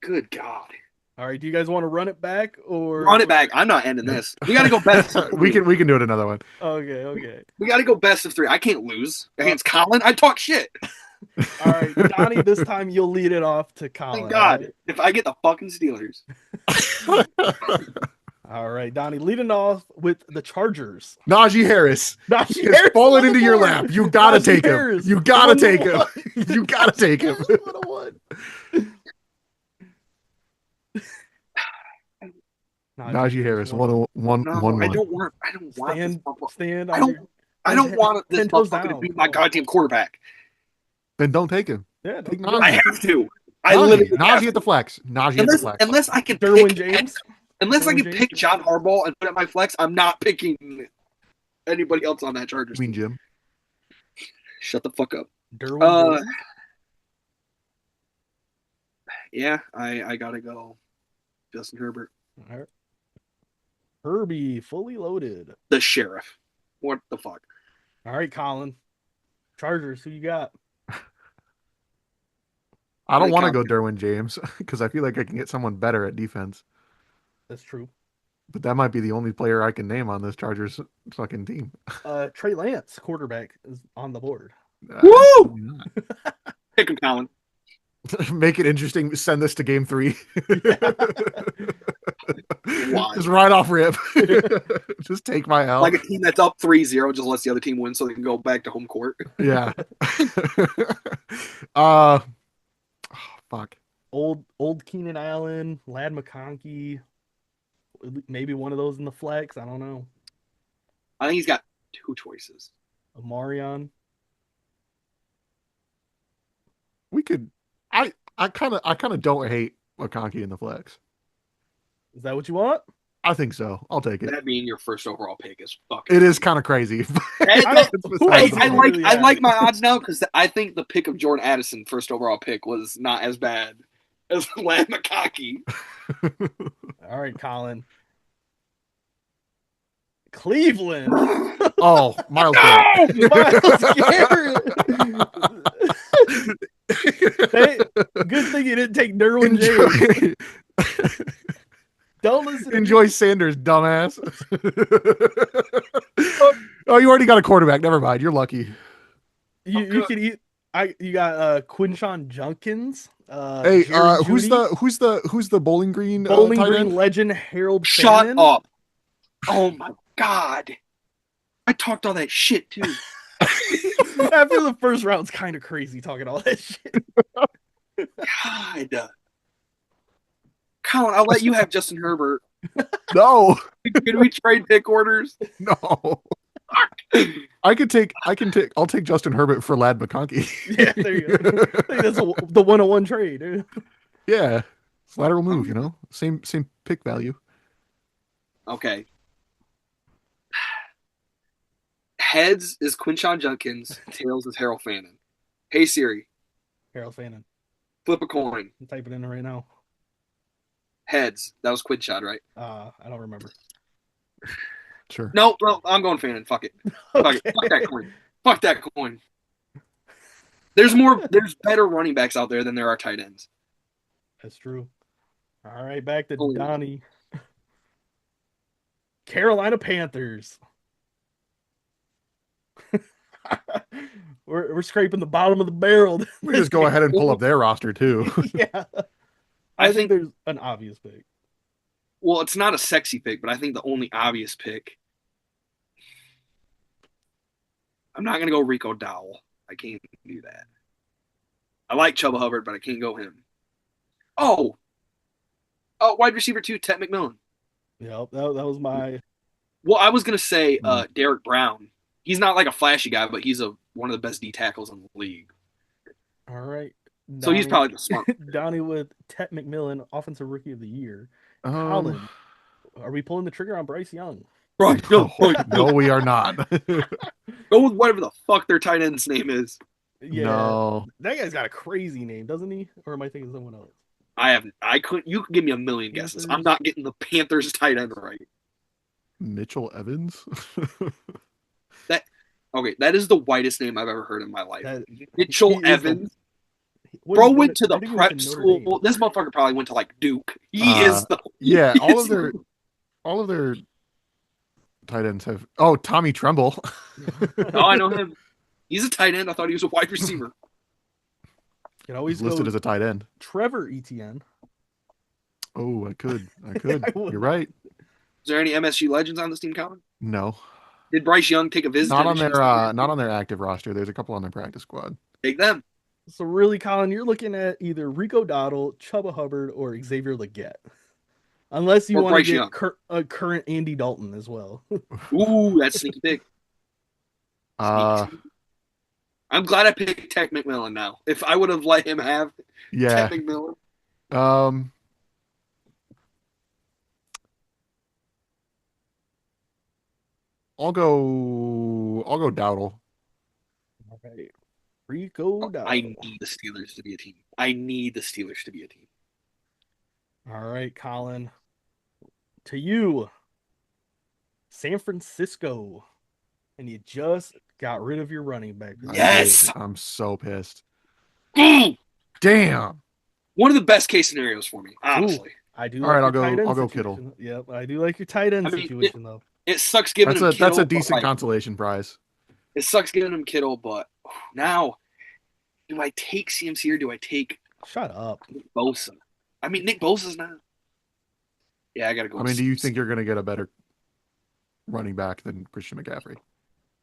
good God. All right, do you guys want to run it back or run it back? I'm not ending this. We got to go best. we can do it another one. Okay. We got to go best of 3. I can't lose against Colin. I talk shit. All right, Donnie. This time you'll lead it off to Colin. Thank God. Right? If I get the fucking Steelers. All right, Donnie, leading off with the Chargers. Najee Harris. Najee Harris falling into your lap. You gotta take him. You gotta take him. You gotta take him. Najee Harris, one. I don't want stand. I don't want this motherfucker to be my goddamn quarterback. Then don't take him. Yeah, I have to. Najee at the flex. Unless I can Derwin James. Unless I can pick John Harbaugh and put it at my flex, I'm not picking anybody else on that Chargers. Mean Jim. Shut the fuck up. Derwin yeah, I gotta go. Justin Herbert. All right. Herbie, fully loaded. The sheriff. What the fuck? All right, Colin. Chargers, who you got? I don't want to go Derwin James because I feel like I can get someone better at defense. That's true. But that might be the only player I can name on this Chargers fucking team. Trey Lance, quarterback, is on the board. Woo! Pick him, Colin. Make it interesting. Send this to game 3. Just right off rip. Just take my L. Like a team that's up 3-0 just lets the other team win so they can go back to home court. Yeah. Fuck. Old Keenan Allen, Lad McConkey, maybe one of those in the flex. I don't know. I think he's got 2 choices. Omarion. We could. I kind of don't hate McConkey in the flex. Is that what you want? I think so. I'll take it. That being your first overall pick is fucking. It is kind of crazy. I like my odds now because I think the pick of Jordan Addison, first overall pick, was not as bad as Lad McConkey. All right, Colin. Cleveland. Oh, Miles Garrett. Miles Garrett. Good thing you didn't take Derwin James. Don't listen. Enjoy Sanders, dumbass. Oh, you already got a quarterback. Never mind. You're lucky. You can eat. You got Quinshawn Junkins. Hey, who's the Bowling Green legend Harold Shut Fannin? up. Oh my God. I talked all that shit too. After the first round's kind of crazy talking all that shit. God. Colin, I'll let you have Justin Herbert. No, Can we trade pick orders? no. I'll take Justin Herbert for Lad McConkey. Yeah, there you go. I think that's the 101 trade, dude. Yeah. It's a lateral move, Same pick value. Okay. Heads is Quinshon Judkins. Tails is Harold Fannin. Hey Siri, Harold Fannin. flip a coin. I'm typing in right now. Heads. That was Quinshon, right? I don't remember. Sure. No, I'm going Fannin. Fuck it. Fuck it. Fuck that coin. Fuck that coin. There's better running backs out there than there are tight ends. That's true. All right, back to Holy Donnie. Carolina Panthers. we're scraping the bottom of the barrel. We just go ahead and pull up their roster too. Yeah. I think there's an obvious pick. Well, it's not a sexy pick, but I think the only obvious pick. I'm not gonna go Rico Dowell. I can't do that. I like Chuba Hubbard, but I can't go him. Oh, wide receiver 2, Ted McMillan. Yep, that was my. Well, I was gonna say Derek Brown. He's not like a flashy guy, but he's one of the best D tackles in the league. All right. So he's probably the smart. Donnie with Ted McMillan, offensive rookie of the year. Colin, are we pulling the trigger on Bryce Young? Right. No, we are not. Go with whatever the fuck their tight end's name is. Yeah. No. That guy's got a crazy name, doesn't he? Or am I thinking of someone else? You could give me a million guesses. I'm not getting the Panthers tight end right. Mitchell Evans? That is the whitest name I've ever heard in my life. Mitchell Evans. Bro went to the prep school. This motherfucker probably went to like Duke. He is the all of their tight ends have Tommy Tremble. Oh, I know him. He's a tight end. I thought he was a wide receiver. You know, he's listed as a tight end. Trevor Etienne. Oh, I could. You're right. Is there any MSU legends on this team, Colin? No. Did Bryce Young take a visit? Not on their active roster. There's a couple on their practice squad. Take them. So really, Colin, you're looking at either Rico Dowdle, Chuba Hubbard, or Xavier Legette. Unless you want to get a current Andy Dalton as well. Ooh, that's sneaky pick. I'm glad I picked Tech McMillan now. If I would have let him have Tech McMillan. I'll go Dowdle. All right. Rico Dowdle. I need the Steelers to be a team. All right, Colin. To you, San Francisco. And you just got rid of your running back. Yes! I'm so pissed. Damn! One of the best case scenarios for me, honestly. I do. All right, I'll go Kittle. Yep, I do like your tight end situation though. It sucks giving him Kittle. That's a decent consolation prize. It sucks giving him Kittle, but now, do I take CMC or do I take? Shut up, Nick Bosa. I mean, Nick Bosa's not. Yeah, I gotta go. I mean, do you think you're gonna get a better running back than Christian McCaffrey?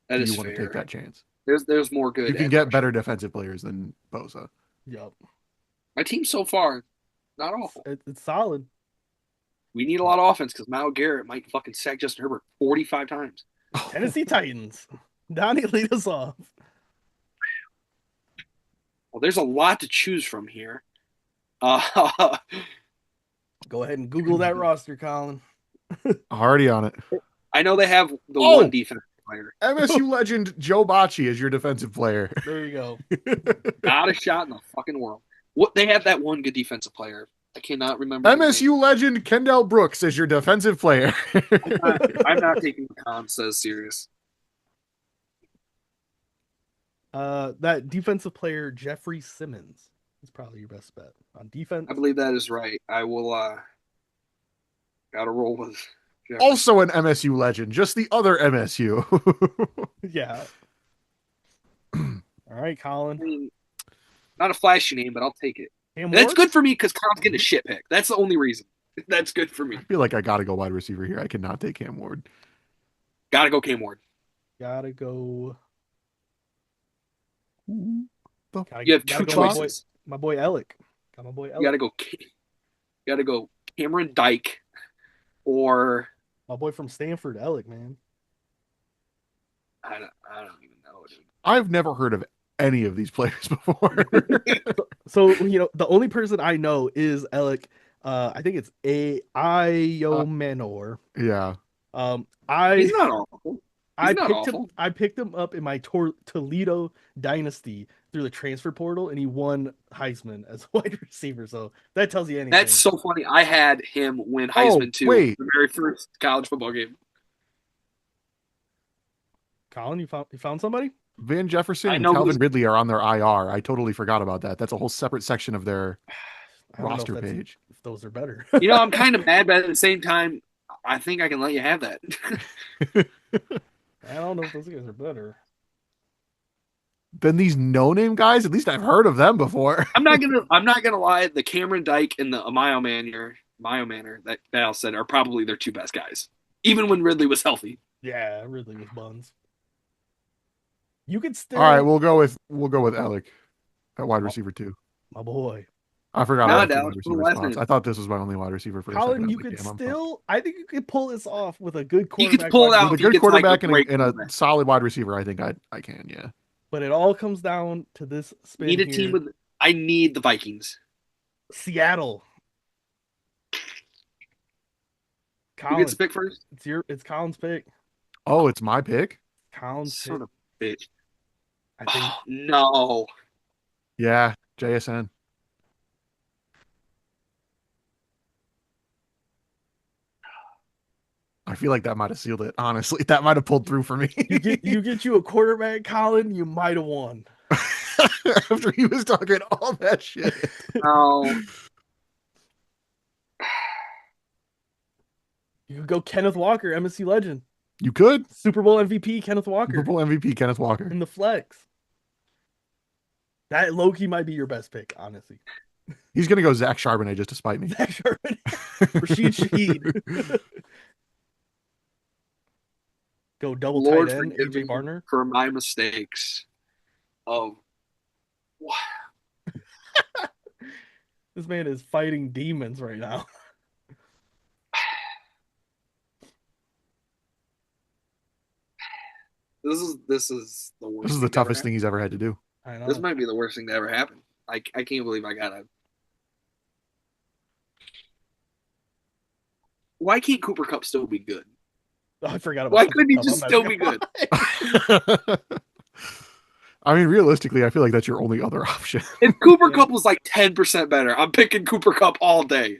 That is fair. Want to take that chance? There's more good. You can get better defensive players than Bosa. Yep. My team so far, not awful. It's solid. We need a lot of offense because Myles Garrett might fucking sack Justin Herbert 45 times. Tennessee Titans. Donnie, lead us off. Well, there's a lot to choose from here. Go ahead and Google that roster, Colin. Already on it. I know they have the one defensive player. MSU legend Joe Bocci is your defensive player. There you go. Not a shot in the fucking world. What they have that one good defensive player. I cannot remember. MSU legend Kendall Brooks is your defensive player. I'm not taking Consa serious. That defensive player Jeffrey Simmons is probably your best bet on defense. I believe that is right. I will gotta roll with Jeffrey. Also an MSU legend, just the other MSU. Yeah. All right, Colin. I mean, not a flashy name, but I'll take it. That's good for me because Colin's getting a shit pick. That's the only reason. That's good for me. I feel like I gotta go wide receiver here. I cannot take Cam Ward. Gotta go Cam Ward. Gotta go. You have two choices. My boy Alec. Got my boy Alec. You gotta go Cameron Dyke or My boy from Stanford, Alec, man. I don't even know, dude. I've never heard of any of these players before. So the only person I know is Alec. I think it's a Io Manor. Yeah. He's not awful. He's not awful. I picked him up in my Toledo dynasty through the transfer portal, and he won Heisman as a wide receiver. So that tells you anything. That's so funny. I had him win Heisman too. Wait. The very first college football game. Colin, you found somebody? Van Jefferson and Calvin Ridley are on their IR. I totally forgot about that. That's a whole separate section of their roster page. If those are better. I'm kind of mad, but at the same time, I think I can let you have that. I don't know if those guys are better than these no-name guys. At least I've heard of them before. I'm not gonna lie. The Cameron Dyke and the Mayo Manor that Val said are probably their two best guys, even when Ridley was healthy. Yeah, Ridley was buns. You could still. All right, we'll go with Alec at wide receiver 2. My boy. I forgot about the wide receiver spots. I thought this was my only wide receiver for Colin, a second. you could still. I think you could pull this off with a good quarterback. You could pull it out with a good quarterback and a solid wide receiver. I think I can. Yeah. But it all comes down to this spin. Need a team with. I need the Vikings. Seattle. Colin, who gets to pick first? It's Colin's pick. Oh, it's my pick. Colin's son of a bitch. I think. Oh, no. Yeah, JSN. I feel like that might have sealed it. Honestly, that might have pulled through for me. you get a quarterback, Colin. You might have won. After he was talking all that shit. No. You could go Kenneth Walker, MSC legend. You could. Super Bowl MVP, Kenneth Walker. Super Bowl MVP, Kenneth Walker. In the flex. That low-key might be your best pick, honestly. He's going to go Zach Charbonnet just to spite me. Zach Charbonnet. Rashid Shaheed. Go double Lord tight end, AJ Barner. For my mistakes. Oh. This man is fighting demons right now. This is the worst. This is the toughest thing he's ever had to do. I know. This might be the worst thing to ever happen. I can't believe I got a. Why can't Cooper Kupp still be good? Oh, I forgot about. Why couldn't he just still be good? I mean, realistically, I feel like that's your only other option. If Cooper Kupp was like 10% better, I'm picking Cooper Kupp all day.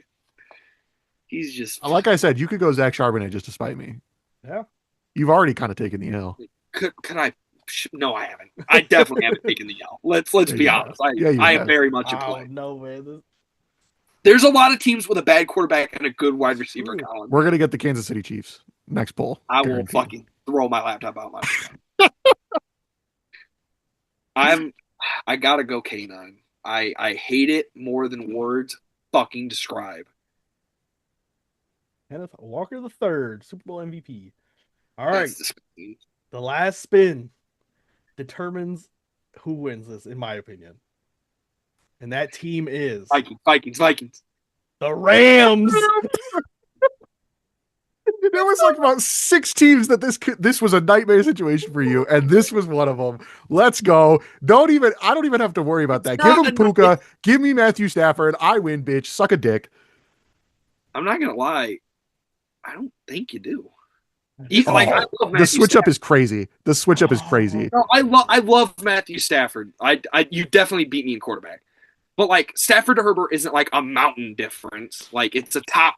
He's just like I said, you could go Zach Charbonnet just to spite me. Yeah, you've already kind of taken the L. Could I? No, I haven't. I definitely haven't taken the L. Let's be honest. I am very much a play. No man. There's a lot of teams with a bad quarterback and a good wide receiver. Colin. We're gonna get the Kansas City Chiefs next poll. I will fucking throw my laptop out my window. I gotta go K9. I hate it more than words fucking describe. Kenneth Walker the third, Super Bowl MVP. All right. The last spin determines who wins this, in my opinion. And that team is Vikings. The Rams. There was like about 6 teams that this was a nightmare situation for you, and this was one of them. Let's go. I don't even have to worry about that. Give him Puka. Give me Matthew Stafford. I win, bitch. Suck a dick. I'm not gonna lie. I don't think you do. I love the switch Stafford. Up is crazy. The switch up is crazy. No, I love Matthew Stafford. You definitely beat me in quarterback. But like Stafford to Herbert isn't like a mountain difference. Like it's a top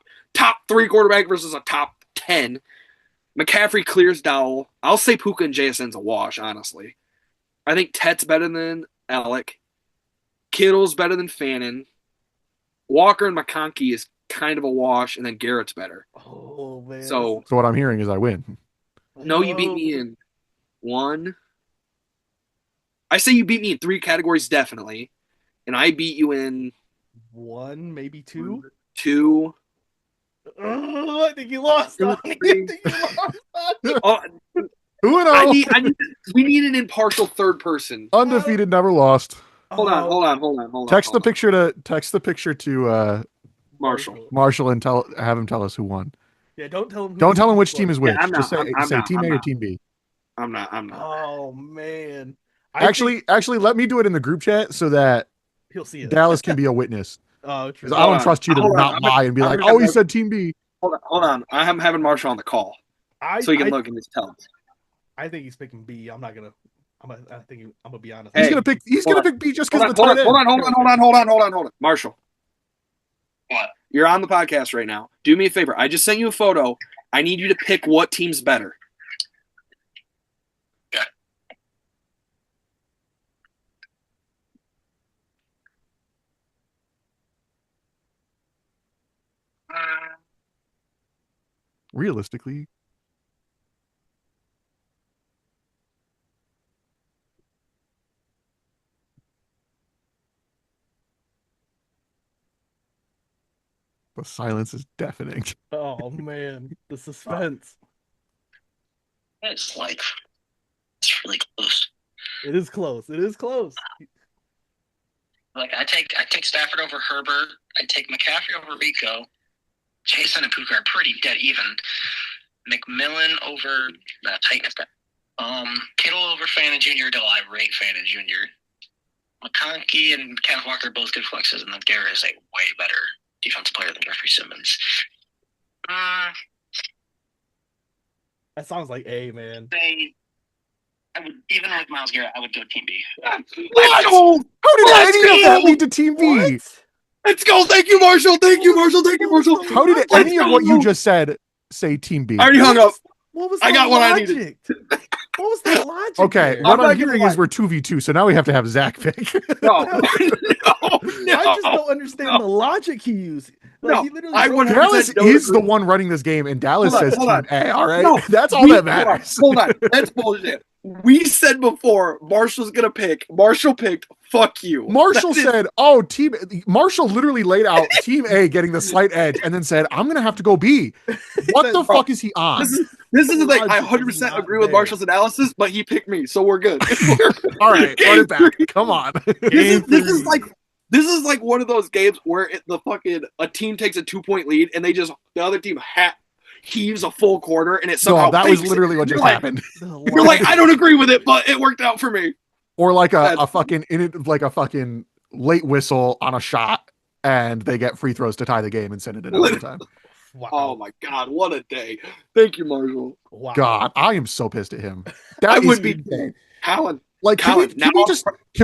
3 quarterback versus a top 10. McCaffrey clears Dowell. I'll say Puka and JSN's a wash, honestly. I think Tet's better than Alec. Kittle's better than Fannin. Walker and McConkey is kind of a wash, and then Garrett's better. Oh man. So what I'm hearing is I win. No, you beat me in 1. I say you beat me in 3 categories, definitely. And I beat you in 1, maybe 2. 2. Oh, I think you lost. Who knows? We need an impartial third person. Undefeated, never lost. Hold on. Text the picture to Marshall, and have him tell us who won. Yeah, don't tell him. Don't tell him which team is which. Yeah, I'm Just not. I'm say not. team I'm A or not. team B. I'm not. I'm not. Oh man. Actually, let me do it in the group chat so that He'll see it. Dallas can be a witness. Oh, true. Because I don't trust you to not lie and be like, oh, he said team B. Hold on. I'm having Marshall on the call so he can look and just tell us. I think he's picking B. I'm not gonna. I think I'm gonna be honest. He's gonna pick. He's gonna pick B just because of the hold tight end. Hold on. Marshall, What? you're on the podcast right now. Do me a favor. I just sent you a photo. I need you to pick what team's better. Okay. Realistically, the silence is deafening. Oh man, the suspense. It's really close. It is close. It is close. Like I take Stafford over Herbert. I take McCaffrey over Rico. Jason and Puka are pretty dead even. McMillan over Titans. Kittle over Fannin Jr. Though I rate Fannin Jr. McConkey and Kenneth Walker are both good flexes, and then Garrett is a way better defensive player than Jeffrey Simmons. That sounds like A, man. I would, even with Myles Garrett, I would go Team B. What? How did any of that lead to Team B? What? Let's go. Thank you, Marshall. Thank you, Marshall. How did any of what you just said say Team B? I already hung up. What was I got what I needed. What was the logic? Okay, there? what I'm hearing is we're 2v2, so now we have to have Zach pick. No. I just don't understand the logic he used. No, he literally I wrote- 100% Dallas don't is the agree. one running this game, and Dallas says hold Team on. A. All right, No, that's all that matters. Hold on. That's bullshit. We said before Marshall's gonna pick. Marshall picked. Fuck you. Marshall said, "Oh, team." Marshall literally laid out Team A getting the slight edge, and then said, "I'm gonna have to go B." What the fuck is he on? This is the thing. I Logic 100% is not agree with there. Marshall's analysis, but he picked me, so we're good. All right, run it back. Come on. This is like one of those games where a team takes a 2-point lead and the other team heaves a full quarter and it somehow No, that was fakes literally it. what just You're happened. You're like, I don't agree with it, but it worked out for me. Or like a fucking late whistle on a shot, and they get free throws to tie the game and send it in overtime. Wow. Oh my god, what a day! Thank you, Marshall. Wow. God, I am so pissed at him. I That would is be insane. Colin. Like, can Colin,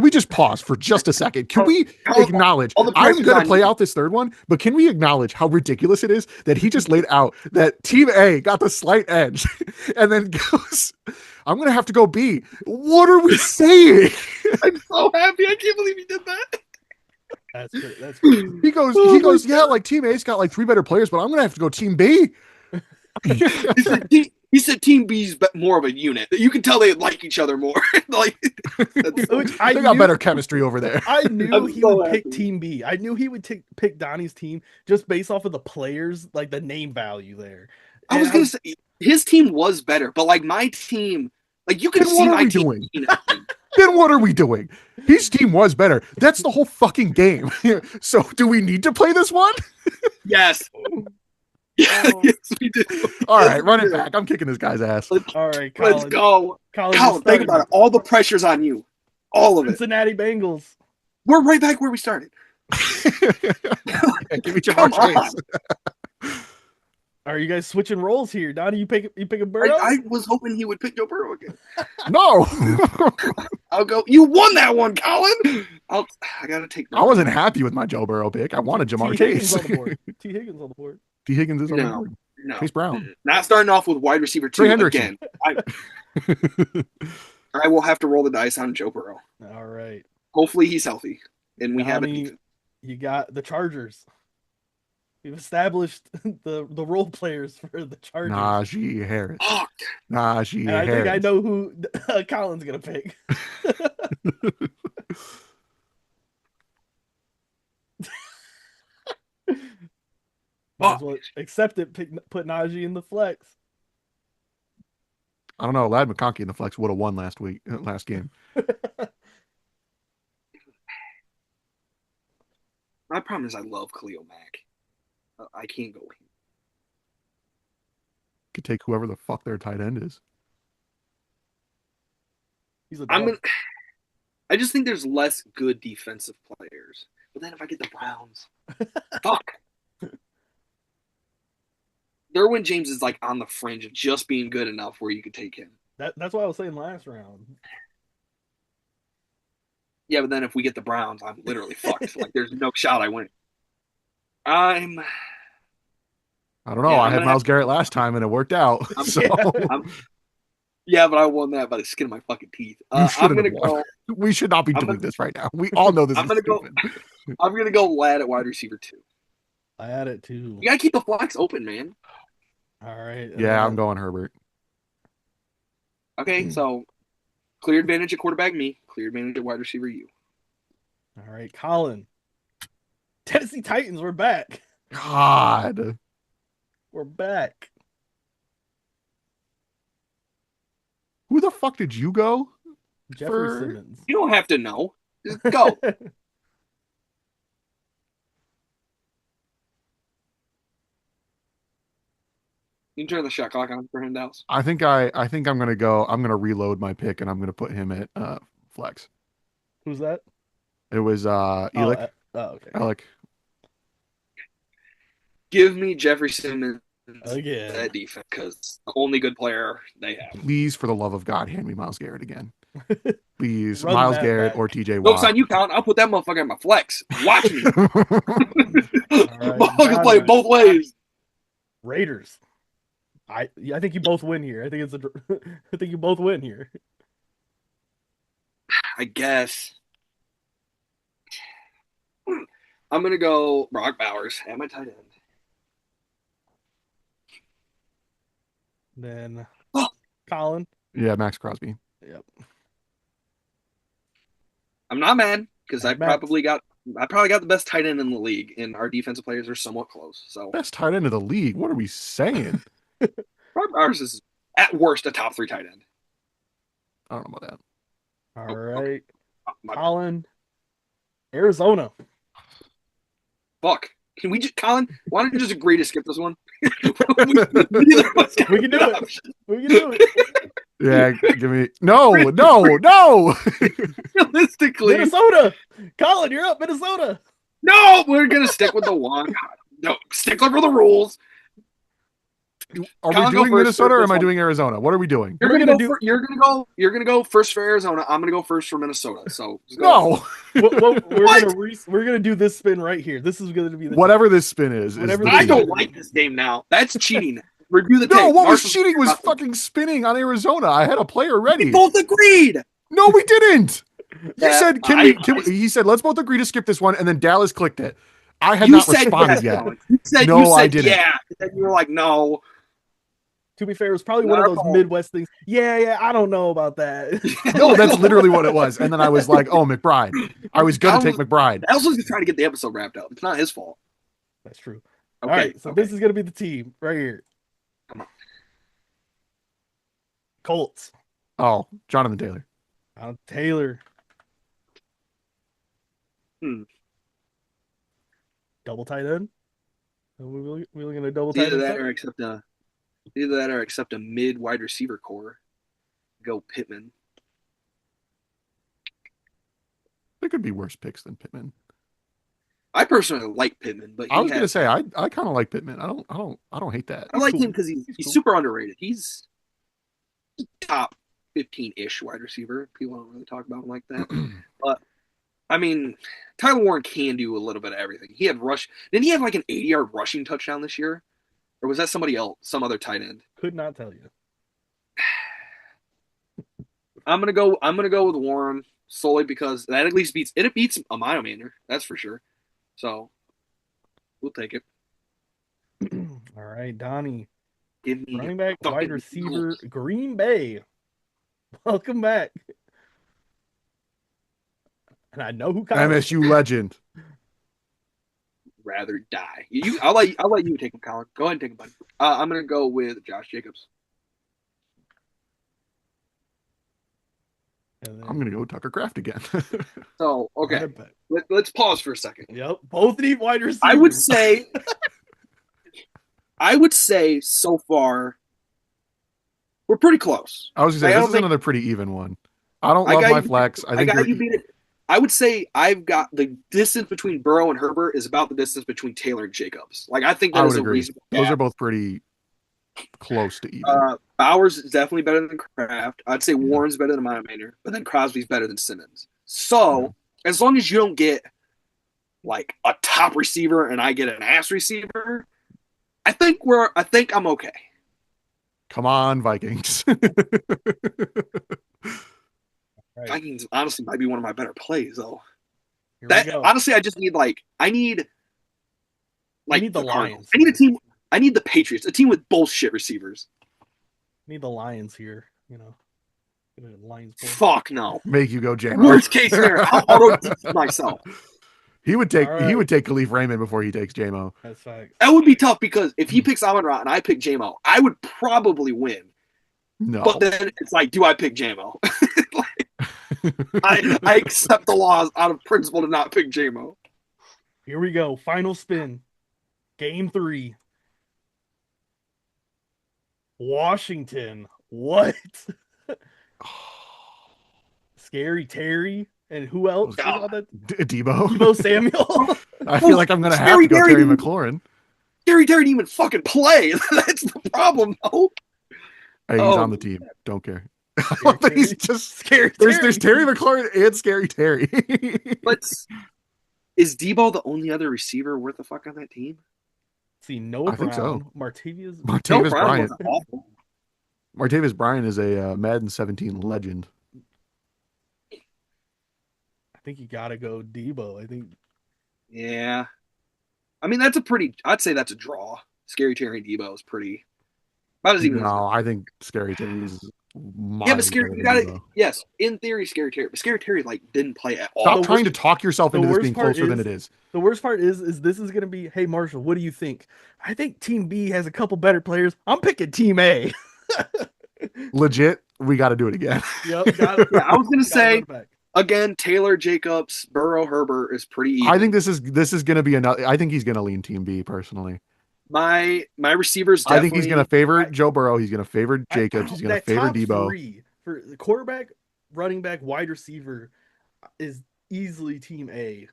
we just pause for just a second? Can we acknowledge? all the I'm pressure's going on to play you. out this third one, but can we acknowledge how ridiculous it is that he just laid out that Team A got the slight edge, and then goes, "I'm going to have to go B." What are we saying? I'm so happy. I can't believe he did that. That's crazy. He goes, yeah, like Team A's got like 3 better players, but I'm going to have to go Team B. He said Team B's more of a unit. You can tell they like each other more. Like Which They got better chemistry over there. I knew I'm he so would pick happy. Team B. I knew he would pick Donnie's team just based off of the players, like the name value there. I was gonna say his team was better, but like my team, like you can Then see what are my we team. doing? Then what are we doing? His team was better. That's the whole fucking game. So do we need to play this one? Yes. Oh. Yes, we do. All Yes, right, we run it do. back. I'm kicking this guy's ass. All right, Colin. Let's go. Colin, Colin, think about it. All the pressure's on you. All of it. Cincinnati Bengals. We're right back where we started. Give me your Come more on. chase. Are you guys switching roles here? Donnie, you pick a Burrow? I was hoping he would pick Joe Burrow again. No. I'll go. You won that one, Colin. I gotta take. I wasn't happy with my Joe Burrow pick. I wanted Jamar T. Higgins Chase. on the board. T. Higgins on the board. T. Higgins is on the No. board. No. Chase Brown. Not starting off with wide receiver 2 Trey Hendrickson. again. I will have to roll the dice on Joe Burrow. All right. Hopefully he's healthy and we have a Donnie, defense. you got the Chargers. We've established the role players for the Chargers. Najee Harris. Fuck. Najee and I Harris. think I know who Colin's gonna pick. Might as well accept it. Put Najee in the flex. I don't know. Lad McConkey in the flex would have won last game. My problem is I love Khalil Mack. I can't go. Could take whoever the fuck their tight end is. He's a I'm dog. gonna. I just think there's less good defensive players. But then if I get the Browns, fuck. Derwin James is like on the fringe of just being good enough where you could take him. That's what I was saying last round. Yeah, but then if we get the Browns, I'm literally fucked. Like there's no shot I win. I'm. I don't know. Yeah, I I'm had gonna Miles have- Garrett last time and it worked out. I'm- So Yeah, but I won that by the skin of my fucking teeth. you I'm shouldn't gonna have won. go. We should not be I'm doing gonna- this right now. We all know this I'm is gonna go. stupid. I'm gonna go Lad at wide receiver 2. I had it too. You gotta keep the flex open, man. All right. Yeah, I'm going Herbert. Okay, so clear advantage at quarterback me, clear advantage at wide receiver you. All right, Colin. Tennessee Titans, we're back. God. We're back. Who the fuck did you go? Jeffrey For- Simmons. You don't have to know. Just go. You can turn the shot clock on for him, Dallas. I think I'm gonna reload my pick and I'm gonna put him at flex. Who's that? It was Elick. Okay. Alec. Give me Jeffrey Simmons Again. that defense because the only good player they have. Please, for the love of God, hand me Miles Garrett again. Please, Run Miles that Garrett back. or TJ Jokes Watt. on you, Colin. I'll put that motherfucker in my flex. Watch me. right, Motherfucker play Johnny. both ways. Raiders. I think you both win here. I think I think you both win here. I guess. I'm gonna go Brock Bowers at my tight end. Then Oh. Colin. Yeah, Max Crosby. Yep. I'm not mad because I Max. probably got the best tight end in the league, and our defensive players are somewhat close. So Best tight end of the league. What are we saying? Brock Bowers is at worst a top 3 tight end. I don't know about that. All right. My Colin. Arizona. fuck. Can we just, Colin? Why don't you just agree to skip this one? Neither of us got We can do an it. option. We can do it. Yeah, give me no. Realistically, Minnesota. Colin, you're up. Minnesota. no, we're gonna stick with the one. No, stickler for the rules. Are Colin, we go doing first Minnesota for or this am I one. doing Arizona? What are we doing? You're We're gonna, gonna go. You're gonna go first for Arizona. I'm gonna go first for Minnesota. So just go. No. We're gonna do this spin right here. This is gonna be the Whatever this spin is Whatever the this I team. don't like this game now. That's cheating. Review the No, tape. what was Marshall- cheating was fucking spinning on Arizona. I had a player ready. We both agreed. No, we didn't. He Yeah, said, he said, let's both agree to skip this one, and then Dallas clicked it. I had You not said responded yes, yet. Colin. You said, No, I said didn't. yeah. And you were like, no. To be fair, it was probably one of those No. Midwest things. Yeah, I don't know about that. No, that's literally what it was. And then I was like, oh, McBride. I was going to take McBride. Else was just trying to get the episode wrapped up. It's not his fault. That's true. Okay. All right, so okay. this is gonna be the team right here. Come on. Colts. Oh, Jonathan Taylor. Taylor. Double tight end. Are we really gonna double tight Either end? that or accept a mid wide receiver core. Go Pittman. There could be worse picks than Pittman. I personally like Pittman, but I was going to say I kind of like Pittman. I don't hate that. I like cool. him because he's cool. super underrated. He's top 15-ish wide receiver. People don't really talk about him like that. But I mean, Tyler Warren can do a little bit of everything. He had Didn't he have like an 80-yard rushing touchdown this year? Or was that somebody else, some other tight end? Could not tell you. I'm gonna go with Warren solely because that at least beats a Mayo that's for sure. So we'll take it. All right, Donnie. Give me Running back, fucking wide receiver, Eagles. Green Bay. Welcome back. And I know who MSU legend. Rather die. I'll let you take him, Colin. Go ahead and take him, buddy. I'm gonna go with Josh Jacobs. I'm going to go Tucker Kraft again. So okay, let's pause for a second. Yep, both need wide receivers. I would say I would say so far we're pretty close. I was gonna say Like, I this don't is think another pretty even one. I don't I love got my you. flex. I I think got you beat it. I would say I've got the distance between Burrow and Herbert is about the distance between Taylor and Jacobs. Like I think I that would is a agree. reasonable Those are gap. both pretty close to even. Bowers is definitely better than Kraft. I'd say Yeah. Warren's better than Moneymaker, but then Crosby's better than Simmons. Yeah. So as long as you don't get like a top receiver and I get an ass receiver, I think I'm okay. Come on, Vikings. Right. Vikings honestly might be one of my better plays though. Here That we go. honestly, I just need I need the Cardinals. Lions. I need a team. I need the Patriots, a team with bullshit receivers. Need the Lions here. Lions. Fuck no. Make you go J-Mo. Worst case scenario, I'll auto myself. He would take Right. Khalif Raymond before he takes J-Mo. That's facts. That would be tough because if he picks Amon-Ra and I pick J-Mo, I would probably win. No. But then it's like, do I pick J-Mo? I accept the laws out of principle to not pick J-Mo. Here we go. Final spin. Game 3. Washington. What? Scary Terry. And who else? Debo. Debo Samuel. I feel like I'm going to have to go Terry McLaurin. Scary Terry didn't even fucking play. That's the problem, though. Hey, he's on the team. Don't care. He's just Scary Terry. Terry. There's Terry McLaurin and Scary Terry. But is Debo the only other receiver worth a fuck on that team? See, Noah I think Brown, so. Martavis Bryant. Awful. Martavis Bryant is a Madden 17 legend. I think you gotta go Debo. I think. Yeah. I mean, I'd say that's a draw. Scary Terry and Debo is pretty. No, I think Scary Terry is. Yeah, but Scary, you gotta. Yes, in theory, Scary Terry. But Scary Terry, didn't play at all. Stop trying to talk yourself into this being closer than it is. The worst part is this is gonna be, hey Marshall, what do you think? I think Team B has a couple better players. I'm picking Team A. Legit, we got to do it again. Yep, got it. Yeah, I was gonna say again, Taylor, Jacobs, Burrow, Herbert is pretty even. I think this is gonna be another. I think he's gonna lean Team B personally. My receivers. I think he's gonna favor Joe Burrow. He's gonna favor Jacobs. He's gonna favor top Debo. 3 for the quarterback, running back, wide receiver is easily Team A.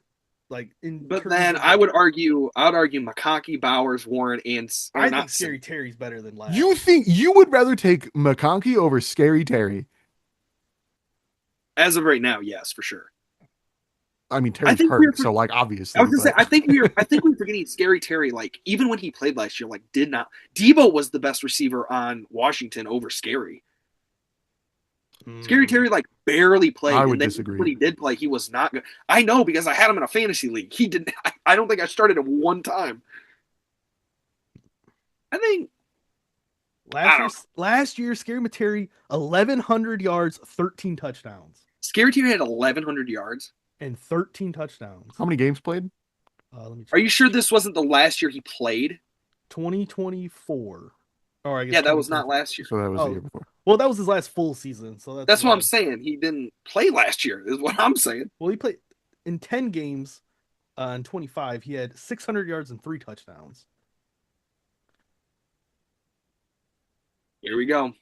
But then I would argue McConkey, Bowers, Warren, and I think Scary Terry's better than last. You think you would rather take McConkey over Scary Terry? As of right now, yes, for sure. I mean, Terry's hurt, so obviously. I was gonna say, I think we're forgetting Scary Terry. Even when he played last year, did not. Debo was the best receiver on Washington over Scary. Scary Terry barely played. I would disagree. When he did play, he was not good. I know because I had him in a fantasy league. He didn't. I don't think I started him one time. I think last year, Scary Terry 1,100 yards, 13 touchdowns. Scary Terry had 1,100 yards and 13 touchdowns. How many games played? Let me check. Are you sure this wasn't the last year he played? 2024. Or I guess yeah, that was not last year. So that was the year before. Well, that was his last full season. So that's what I'm saying. He didn't play last year, is what I'm saying. Well, he played in 10 games in 25. He had 600 yards and 3 touchdowns. Here we go.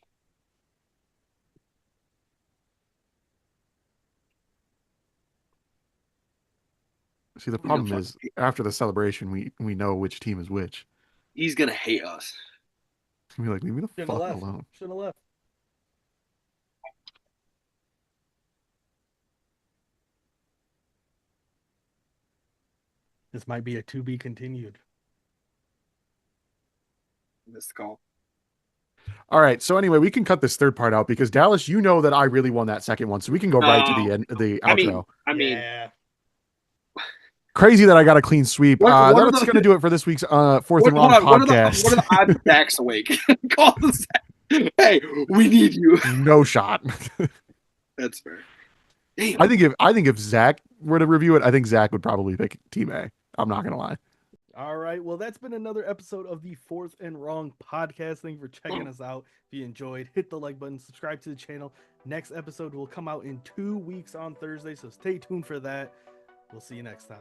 See, the problem is after the celebration, we know which team is which. He's gonna hate us. He's gonna be like, leave me the fuck alone. Shouldn't have left. This might be a to be continued. Missed call. All right. So anyway, we can cut this third part out because Dallas, you know that I really won that second one, so we can go right to the end, the outro. I mean, yeah. Crazy that I got a clean sweep. That's going to do it for this week's Fourth and Wrong podcast. What are the odds of Zach's awake? Call Zach. Hey, we need you. No shot. That's fair. Damn. I think if Zach were to review it, I think Zach would probably pick Team A. I'm not going to lie. All right. Well, that's been another episode of the Fourth and Wrong podcast. Thank you for checking us out. If you enjoyed, hit the like button, subscribe to the channel. Next episode will come out in 2 weeks on Thursday, so stay tuned for that. We'll see you next time.